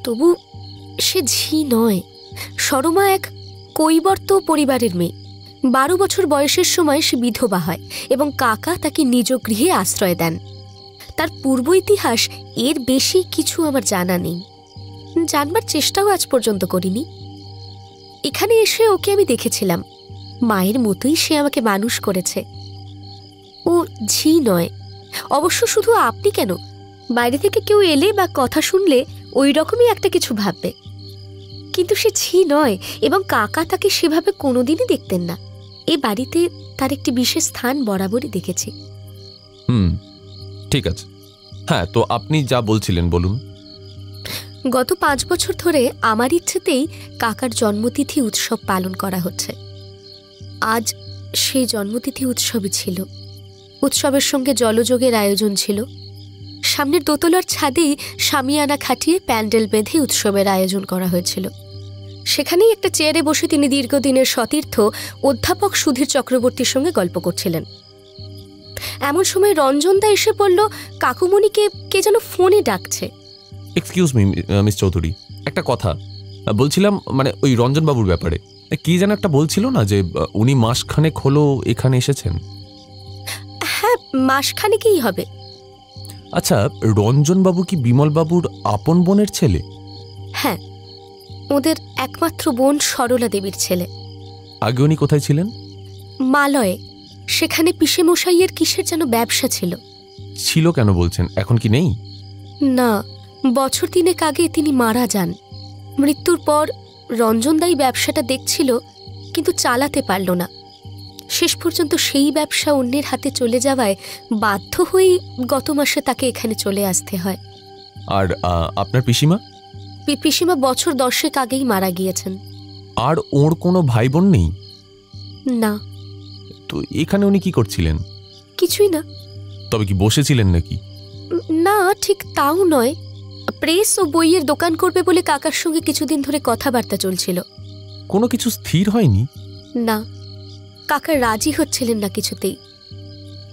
তবু সে ঝি নয়। সরমা এক কৈবর্ত পরিবারের মেয়ে। 12 বছর বয়সের সময় সে বিধবা হয় এবং কাকা তাকে নিজ গৃহে আশ্রয় দেন। তার পূর্ব ইতিহাস এর বেশি কিছু আমার জানা নেই, জানবার চেষ্টাও আজ পর্যন্ত করিনি। এখানে এসে ওকে আমি দেখেছিলাম। মায়ের মতোই সে আমাকে মানুষ করেছে। ও ঝি নয়। অবশ্য শুধু আপনি কেন, বাইরে থেকে কেউ এলে বা কথা শুনলে ওই রকমই একটা কিছু ভাববে। কিন্তু সে ঝি নয় এবং কাকা তাকে সেভাবে কোনোদিনই দেখতেন না। এ বাড়িতে তার একটি বিশেষ স্থান বরাবরই দেখেছি। ঠিক আছে, হ্যাঁ, তো আপনি যা বলছিলেন বলুন। গত 5 বছর ধরে আমার ইচ্ছেতেই কাকার জন্মতিথি উৎসব পালন করা হচ্ছে। আজ সেই জন্মতিথি উৎসবই ছিল। উৎসবের সঙ্গে জলযোগের আয়োজন ছিল। সামনের দোতলার ছাদেই শামিয়ানা খাটিয়ে প্যান্ডেল বেঁধে উৎসবের আয়োজন করা হয়েছিল। সেখানেই একটা চেয়ারে বসে তিনি দীর্ঘদিনের সতীর্থ অধ্যাপক সুধীর চক্রবর্তীর সঙ্গে গল্প করছিলেন। এমন সময় রঞ্জনদা এসে বলল কাকুমণিকে কে যেন ফোনে ডাকছে। এক্সকিউজ মি মিস চৌধুরী, একটা কথা বলছিলাম, মানে ওই রঞ্জনবাবুর ব্যাপারে কি যেন একটা বলছিল না যে উনি মাসখানেক হলো এখানে এসেছেন? হ্যাঁ, মাসখানেকই হবে। আচ্ছা, রঞ্জনবাবু কি বিমলবাবুর আপন বোনের ছেলে? হ্যাঁ, ওদের একমাত্র বোন সরলা দেবীর ছেলে। আগে উনি কোথায় ছিলেন? মালয়ে। সেখানে পিসেমশাইয়ের কিসের যেন ব্যবসা ছিল। ছিল কেন বলছেন? এখন কি নেই? না, বছর 3 আগে তিনি মারা যান। মৃত্যুর পর রঞ্জনদাই ব্যবসাটা দেখছিল, কিন্তু চালাতে পারল না। শেষ পর্যন্ত সেই ব্যবসা অন্যের হাতে চলে যাওয়ায় বাধ্য হয়েই গত মাসে তাকে এখানে চলে আসতে হয়। আর আপনার পিসিমা? পিসিমা বছর 10 আগেই মারা গিয়েছেন। আর ওর কোনো ভাই বোন নেই? না। তো এখানে উনি কি করছিলেন? কিছুই না। তবে কি বসেছিলেন নাকি? না, ঠিক তাও নয়। প্রেস ও বইয়ের দোকান করবে বলে কাকার সঙ্গে কিছুদিন ধরে কথাবার্তা চলছিল। কোনো কিছু স্থির হয়নি? না, কাকা রাজি হচ্ছিলেন না কিছুতেই।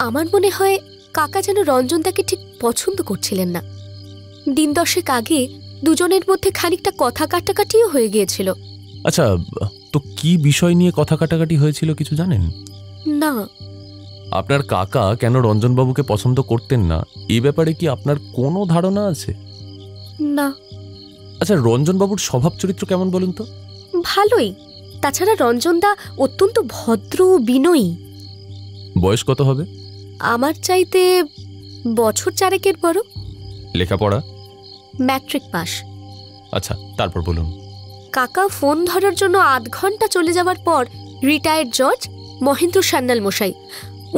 আমার মনে হয় কাকা যেন রঞ্জনদাকে ঠিক পছন্দ করছিলেন না। 10 আগে দুজনের মধ্যে খানিকটা কথা কাটাকাটিও হয়ে গিয়েছিল। আচ্ছা, তো কি বিষয় নিয়ে কথা কাটাকাটি হয়েছিল কিছু জানেন? না। আপনার কাকা কেন রঞ্জনবাবুকে পছন্দ করতেন না এই ব্যাপারে কি আপনার কোনো ধারণা আছে? না। আচ্ছা, রঞ্জনবাবুর স্বভাব চরিত্র কেমন বলুন তো? ভালোই। তাছাড়া রঞ্জনদা অত্যন্ত ভদ্র ও বিনয়ী। বয়স কত হবে? আমার চাইতে বছর 4 বড়। লেখাপড়া? Matric pass. আচ্ছা, তারপর বলুন। কাকা ফোন ধরার জন্য 8 ঘন্টা চলে যাওয়ার পর রিটায়ার্ড জজ মহেন্দ্র সান্যাল মশাই,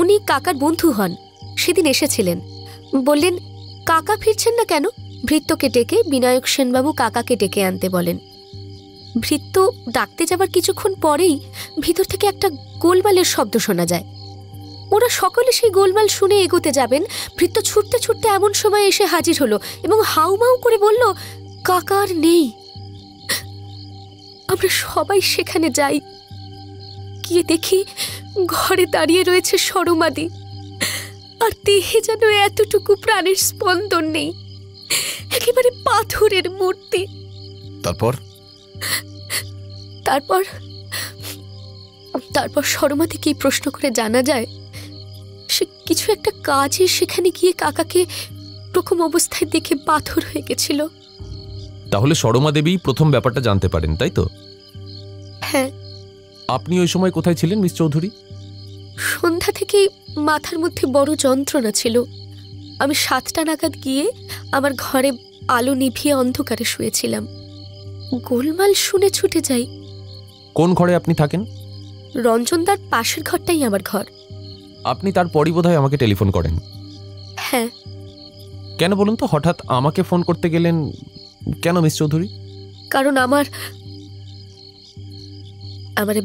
উনি কাকার বন্ধু হন, সেদিন এসেছিলেন। বললেন, কাকা ফিরছেন না কেন? ভৃত্যকে ডেকে বিনায়ক সেনবাবু কাকাকে ডেকে আনতে বলেন। ভৃত্য ডাকতে যাবার কিছুক্ষণ পরেই ভিতর থেকে একটা গোলমালের শব্দ শোনা যায়। ওরা সকলে সেই গোলমাল শুনে এগোতে যাবেন, ভৃত্য ছুটতে ছুটতে এমন সময় এসে হাজির হলো এবং হাউমাউ করে বলল, কাকার নেই। আমরা সবাই সেখানে যাই। গিয়ে দেখি ঘরে দাঁড়িয়ে রয়েছে সরমাদি, আর দেহে যেন এতটুকু প্রাণের স্পন্দন নেই, একেবারে পাথরের মূর্তি। তারপর তারপর তারপর সরমাদিকেই প্রশ্ন করে জানা যায় সে কিছু একটা কাজে সেখানে গিয়ে কাকাকে প্রথম অবস্থায় দেখে পাথর হয়ে গেছিল। তাহলে সরমা দেবী প্রথম ব্যাপারটা জানতে পারেন, তাই তো? হ্যাঁ। আপনি ওই সময় কোথায় ছিলেন মিস চৌধুরী? সন্ধ্যা থেকেই মাথার মধ্যে বড় যন্ত্রণা ছিল। আমি 7টা নাগাদ গিয়ে আমার ঘরে আলো নিভিয়ে অন্ধকারে শুয়েছিলাম। গোলমাল শুনে ছুটে যাই। কোন ঘরে আপনি থাকেন? রঞ্জনদার পাশের ঘরটাই আমার ঘর। আপনি তারপরই বোধহয় আমাকে টেলিফোন করেন। হ্যাঁ। কেন বলুন তো, হঠাৎ আমাকে ফোন করতে গেলেন কেন মিস চৌধুরী? কারণ আমার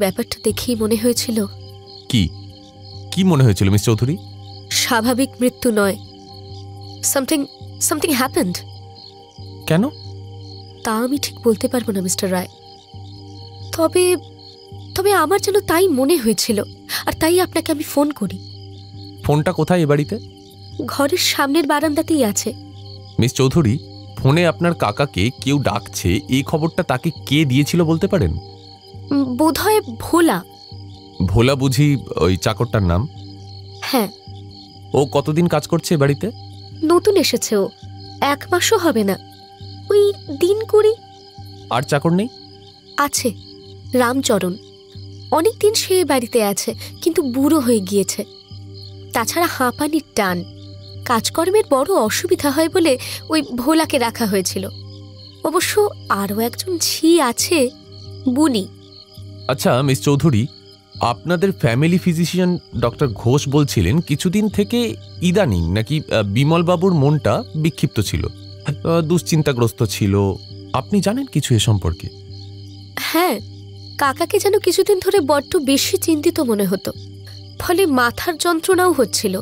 ব্যাপারটা দেখেই মনে হয়েছিল। কি কি মনে হয়েছিল মিস চৌধুরী? স্বাভাবিক মৃত্যু নয়, সামথিং হ্যাপেন্ড। কেন তা আমি ঠিক বলতে পারবো না মিস্টার রায়, তবে তবে আমার যেন তাই মনে হয়েছিল, আর তাই আপনাকে আমি ফোন করি। ফোনটা কোথায় এ বাড়িতে? ঘরের সামনের বারান্দাতেই আছে। মিস চৌধুরী, ফোনে আপনার কাকাকে কেউ ডাকছে এই খবরটা তাকে কে দিয়েছিল বলতে পারেন? বোধহয় ভোলা। ভোলা বুঝি ওই চাকরটার নাম? হ্যাঁ। ও কতদিন কাজ করছে এ বাড়িতে? নতুন এসেছে ও, 1 মাসও হবে না, ওই দিন 20। আর চাকর নেই? আছে, রামচরণ। অনেকদিন সে বাড়িতে আছে, কিন্তু বুড়ো হয়ে গিয়েছে। তাছাড়া হাঁপানির টান, কাজকর্মের বড় অসুবিধা হয় বলে ওই ভোলাকে রাখা হয়েছিল। অবশ্য আরও একজন ঝি আছে, বুনি। আচ্ছা মিস চৌধুরী, আপনাদের ফ্যামিলি ফিজিশিয়ান ডক্টর ঘোষ বলছিলেন কিছুদিন থেকে ইদানিং নাকি বিমলবাবুর মনটা বিক্ষিপ্ত ছিল, দুশ্চিন্তাগ্রস্ত ছিল। আপনি জানেন কিছু এ সম্পর্কে? হ্যাঁ, কাকাকে যেন কিছুদিন ধরে বড্ড বেশি চিন্তিত মনে হতো, ফলে মাথার যন্ত্রণাও হচ্ছিল।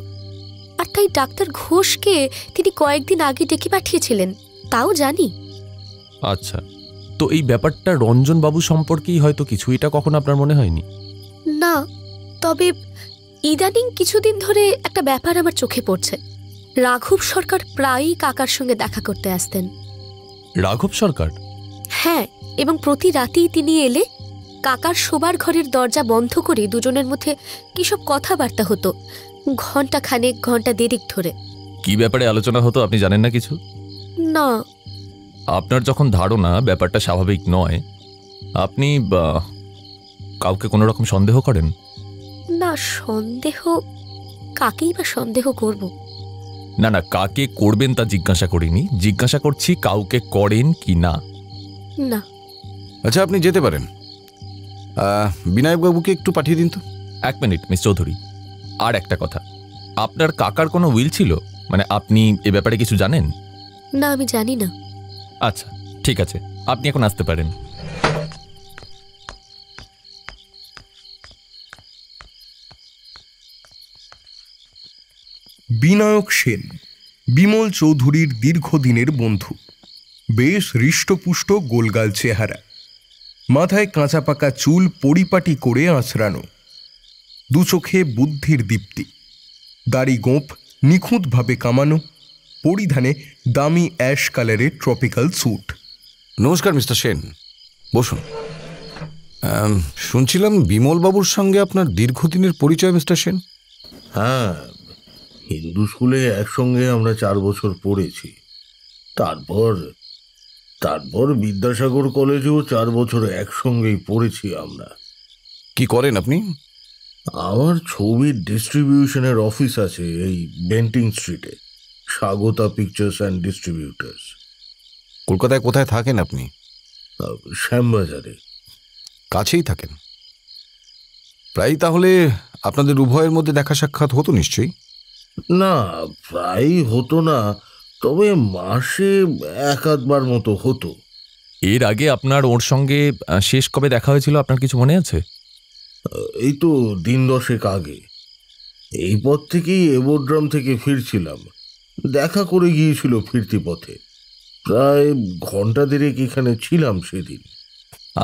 আর তাই ডাক্তার ঘোষকে তিনি কয়েকদিন আগে ডেকে পাঠিয়েছিলেন, তাও জানি। আচ্ছা, তো এই ব্যাপারটা রঞ্জনবাবু সম্পর্কেই হয়তো কিছু, এটা কখন আপনার মনে হয়নি? না, তবে ইদানিং কিছুদিন ধরে একটা ব্যাপার আমার চোখে পড়ছে। রাঘব সরকার প্রায়ই কাকার সঙ্গে দেখা করতে আসতেন। রাঘব সরকার? হ্যাঁ, এবং প্রতি রাতেই তিনি এলে কাকার শোবার ঘরের দরজা বন্ধ করে দুজনের মধ্যে কিসব কথাবার্তা হতো, ঘন্টা দেরিক ধরে। কি ব্যাপারে আলোচনা হতো আপনি জানেন না কিছু? না। আপনার যখন ধারণা ব্যাপারটা স্বাভাবিক নয়, আপনি কাউকে কোনো রকম সন্দেহ করেন? না, সন্দেহ কাকেই বা সন্দেহ করব? না না, কাকে করবেন তা জিজ্ঞাসা করিনি, জিজ্ঞাসা করছি কাউকে করেন কি না। না। আচ্ছা, আপনি যেতে পারেন। বিনায়কবাবুকে একটু পাঠিয়ে দিন তো। 1 মিনিট মিস চৌধুরী, আর একটা কথা, আপনার কাকার কোনো উইল ছিল? মানে আপনি এ ব্যাপারে কিছু জানেন? না, আমি জানি না। আচ্ছা ঠিক আছে, আপনি এখন আসতে পারেন। বিনায়ক সেন বিমল চৌধুরীর দীর্ঘদিনের বন্ধু। বেশ হৃষ্টপুষ্ট, গোলগাল চেহারা, মাথায় কাঁচা পাকা চুল পরিপাটি করে আঁচড়ানো, দু চোখে বুদ্ধির দীপ্তি, দাড়ি গোঁফ নিখুঁতভাবে কামানো, পরিধানে দামি অ্যাশ কালারের ট্রপিক্যাল স্যুট। নমস্কার মিস্টার সেন, বসুন। শুনছিলাম বিমলবাবুর সঙ্গে আপনার দীর্ঘদিনের পরিচয় মিস্টার সেন? হ্যাঁ, হিন্দু স্কুলে একসঙ্গে আমরা 4 বছর পড়েছি। তারপর বিদ্যাসাগর কলেজেও 4 বছর একসঙ্গেই পড়েছি আমরা। কি করেন আপনি? আমার ছবির ডিস্ট্রিবিউশনের অফিস আছে এই বেন্টিং স্ট্রিটে, স্বাগতা পিকচার্স অ্যান্ড ডিস্ট্রিবিউটার্স। কলকাতায় কোথায় থাকেন আপনি? শ্যামবাজারে। কাছেই থাকেন প্রায়। তাহলে আপনাদের উভয়ের মধ্যে দেখা সাক্ষাৎ হতো নিশ্চয়ই? না, প্রায় হতো না, তবে মাসে 1-2বার মতো হতো। এর আগে আপনার ওর সঙ্গে শেষ কবে দেখা হয়েছিল আপনার কিছু মনে আছে? এই তো 10 দশেক আগে। এই পথ থেকেই এবড্রাম থেকে ফিরছিলাম, দেখা করে গিয়েছিল ফিরতি পথে। প্রায় ঘন্টা দেড়েক এখানে ছিলাম সেদিন।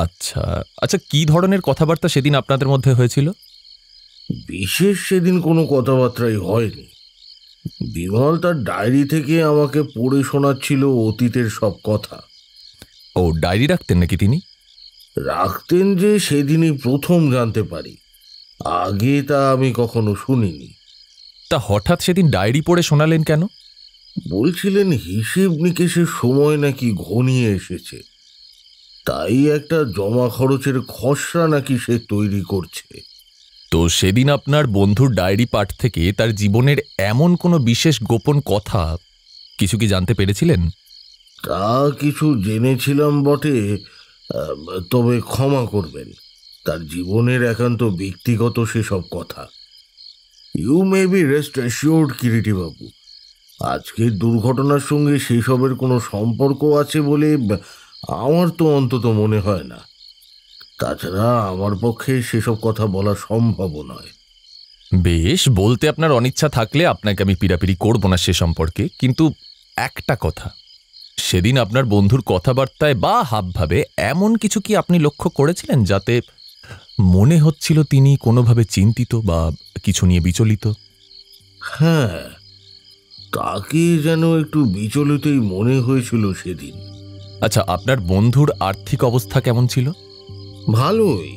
আচ্ছা আচ্ছা, কি ধরনের কথাবার্তা সেদিন আপনাদের মধ্যে হয়েছিল? বিশেষ সেদিন কোনো কথাবার্তাই হয়নি। বিমল তার ডায়েরি থেকে আমাকে পড়ে শোনাচ্ছিল অতীতের সব কথা। ও, ডায়েরি রাখতেন নাকি তিনি? রাখতেন যে সেদিনই প্রথম জানতে পারি, আগে তা আমি কখনো শুনিনি। তা হঠাৎ সেদিন ডায়েরি পড়ে শোনালেন কেন? বলছিলেন হিসেব নিকেশের সময় নাকি ঘনিয়ে এসেছে, তাই একটা জমা খরচের খসড়া নাকি সে তৈরি করছে। তো সেদিন আপনার বন্ধুর ডায়েরি পাঠ থেকে তার জীবনের এমন কোনো বিশেষ গোপন কথা কিছু কি জানতে পেরেছিলেন? তা কিছু জেনেছিলাম বটে, তবে ক্ষমা করবেন, তার জীবনের একান্ত ব্যক্তিগত সেসব কথা। You may be rest assured কিরিটিবাবু, আজকের দুর্ঘটনার সঙ্গে সেসবের কোনো সম্পর্ক আছে বলে আমার তো অন্তত মনে হয় না। তাছাড়া আমার পক্ষে সেসব কথা বলা সম্ভব নয়। বেশ, বলতে আপনার অনিচ্ছা থাকলে আপনাকে আমি পিড়াপিড়ি করব না সে সম্পর্কে, কিন্তু একটা কথা, সেদিন আপনার বন্ধুর কথাবার্তায় বা হাবভাবে এমন কিছু কি আপনি লক্ষ্য করেছিলেন যাতে মনে হচ্ছিল তিনি কোনোভাবে চিন্তিত বা কিছু নিয়ে বিচলিত? হ্যাঁ, তাকে যেন একটু বিচলিতই মনে হয়েছিল সেদিন। আচ্ছা, আপনার বন্ধুর আর্থিক অবস্থা কেমন ছিল? ভালোই।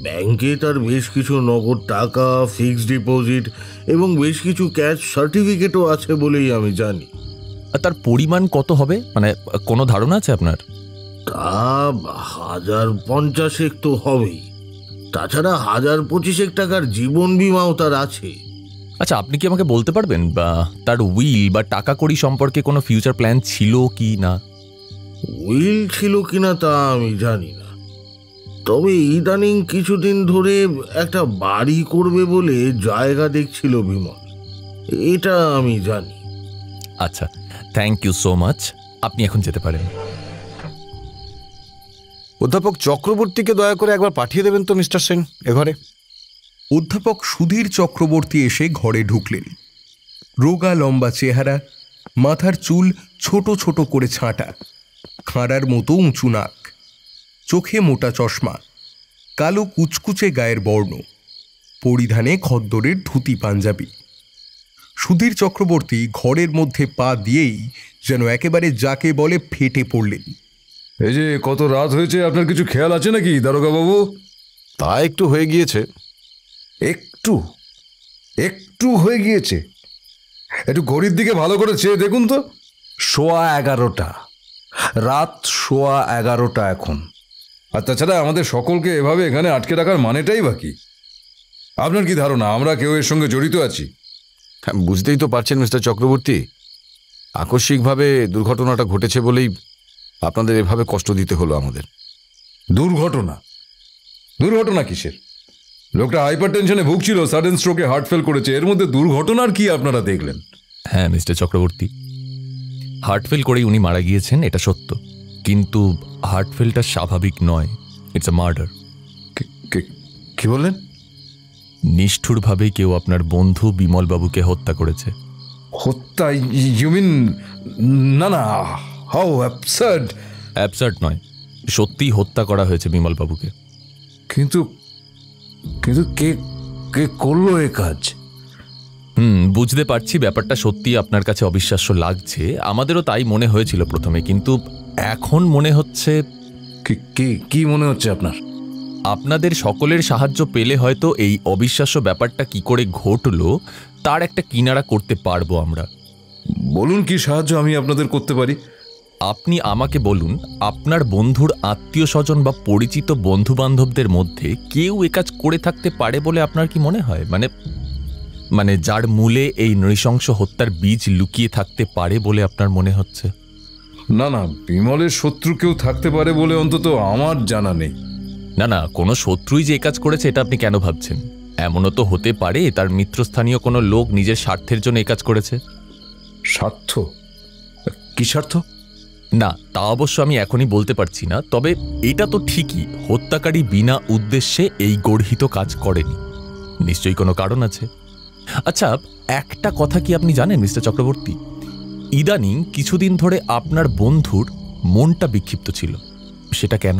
ব্যাংকে তার বেশ কিছু নগদ টাকা, ফিক্সড ডিপোজিট এবং বেশ কিছু ক্যাশ সার্টিফিকেটও আছে বলেই আমি জানি। আর তার পরিমাণ কত হবে, মানে কোনো ধারণা আছে আপনার? তা 1050 তো হবেই। তাছাড়া 1025 টাকার জীবন বিমাও তার আছে। আচ্ছা, আপনি কি আমাকে বলতে পারবেন বা তার উইল বা টাকা কড়ি সম্পর্কে কোনো ফিউচার প্ল্যান ছিল কি না? উইল ছিল কিনা তা আমি জানি না, তবে ইদানিং কিছুদিন ধরে একটা বাড়ি করবে বলে জায়গা দেখছিল বিমল, এটা আমি জানি। আচ্ছা, থ্যাংক ইউ সো মাচ, আপনি এখন যেতে পারেন। অধ্যাপক চক্রবর্তীকে দয়া করে একবার পাঠিয়ে দেবেন তো মিস্টার সেন এ ঘরে। অধ্যাপক সুধীর চক্রবর্তী এসে ঘরে ঢুকলেন। রোগা লম্বা চেহারা, মাথার চুল ছোট ছোট করে ছাঁটা, খাঁড়ার মতো উঁচু নাক, চোখে মোটা চশমা, কালো কুচকুচে গায়ের বর্ণ, পরিধানে খদ্দরের ধুতি পাঞ্জাবি। সুধীর চক্রবর্তী ঘরের মধ্যে পা দিয়েই যেন একেবারে যাকে বলে ফেটে পড়লেন। এই যে কত রাত হয়েছে, আপনার কিছু খেয়াল আছে নাকি দারোগা বাবু? তা একটু হয়ে গিয়েছে। একটু একটু হয়ে গিয়েছে? একটু ঘড়ির দিকে ভালো করে চেয়ে দেখুন তো। 11:15, রাত 11:15 এখন। আর তাছাড়া আমাদের সকলকে এভাবে এখানে আটকে রাখার মানেটাই বা কি? আপনার কি ধারণা আমরা কেউ এর সঙ্গে জড়িত আছি? হ্যাঁ, বুঝতেই তো পারছেন মিস্টার চক্রবর্তী, আকস্মিকভাবে দুর্ঘটনাটা ঘটেছে বলেই আপনাদের এভাবে কষ্ট দিতে হলো আমাদের। দুর্ঘটনা? দুর্ঘটনা কিসের? লোকটা হাইপার টেনশনে ভুগছিল, সাডেন স্ট্রোকে হার্ট ফেল করেছে, এর মধ্যে দুর্ঘটনার কি আপনারা দেখলেন? হ্যাঁ মিস্টার চক্রবর্তী, হার্ট ফেল করেই উনি মারা গিয়েছেন, এটা সত্য, কিন্তু হার্ট ফেলটা স্বাভাবিক নয়, ইটস আ মার্ডার। কি বললেন? নিষ্ঠুরভাবেই কেউ আপনার বন্ধু বিমলবাবুকে হত্যা করেছে। হত্যা? You mean? না না, হাউ অ্যাবসার্ড! অ্যাবসার্ড নয়, সত্যিই হত্যা করা হয়েছে বিমলবাবুকে। কিন্তু কিন্তু কে কে করলো এ কাজ? বুঝতে পারছি ব্যাপারটা সত্যিই আপনার কাছে অবিশ্বাস্য লাগছে, আমাদেরও তাই মনে হয়েছিল প্রথমে, কিন্তু এখন মনে হচ্ছে। কি মনে হচ্ছে আপনার? আপনাদের সকলের সাহায্য পেলে হয়তো এই অবিশ্বাস্য ব্যাপারটা কি করে ঘটলো তার একটা কিনারা করতে পারবো আমরা। বলুন কি সাহায্য আমি আপনাদের করতে পারি? আপনি আমাকে বলুন, আপনার বন্ধুর আত্মীয় স্বজন বা পরিচিত বন্ধু বান্ধবদের মধ্যে কেউ এ কাজ করে থাকতে পারে বলে আপনার কি মনে হয়? মানে যার মূলে এই নৃশংস হত্যার বীজ লুকিয়ে থাকতে পারে বলে আপনার মনে হচ্ছে? না না, বিমলের শত্রু কেউ থাকতে পারে বলে অন্তত আমার জানা নেই। না না, কোনো শত্রুই যে কাজ করেছে এটা আপনি কেন ভাবছেন? এমনও তো হতে পারে তার মিত্রস্থানীয় কোনো লোক নিজের স্বার্থের জন্য এই কাজ করেছে। স্বার্থ? কি স্বার্থ? না, তা অবশ্য আমি এখনই বলতে পারছি না, তবে এটা তো ঠিকই হত্যাকারী বিনা উদ্দেশ্যে এই গর্হিত কাজ করেনি, নিশ্চয়ই কোনো কারণ আছে। আচ্ছা, একটা কথা কি আপনি জানেন মিস্টার চক্রবর্তী, ইদানিং কিছুদিন ধরে আপনার বন্ধুর মনটা বিক্ষিপ্ত ছিল, সেটা কেন?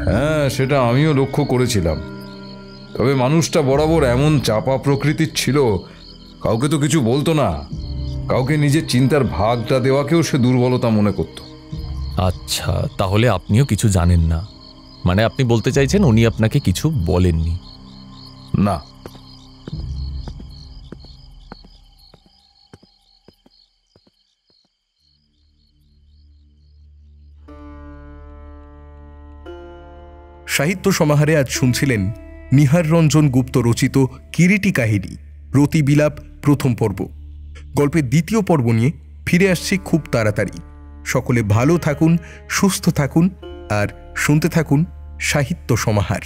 হ্যাঁ, সেটা আমিও লক্ষ্য করেছিলাম, তবে মানুষটা বরাবর এমন চাপা প্রকৃতির ছিল, কাউকে তো কিছু বলতো না, কাউকে নিজের চিন্তার ভাগটা দেওয়াকেও সে দুর্বলতা মনে করত। আচ্ছা, তাহলে আপনিও কিছু জানেন না, মানে আপনি বলতে চাইছেন উনি আপনাকে কিছু বলেননি? না। সাহিত্য সমাহারে আজ শুনছিলেন নিহার রঞ্জন গুপ্ত রচিত কিরিটি কাহিনী রতিবিলাপ প্রথম পর্ব। গল্পের দ্বিতীয় পর্ব নিয়ে ফিরে আসছি খুব তাড়াতাড়ি। সকলে ভালো থাকুন, সুস্থ থাকুন আর শুনতে থাকুন সাহিত্য সমাহার।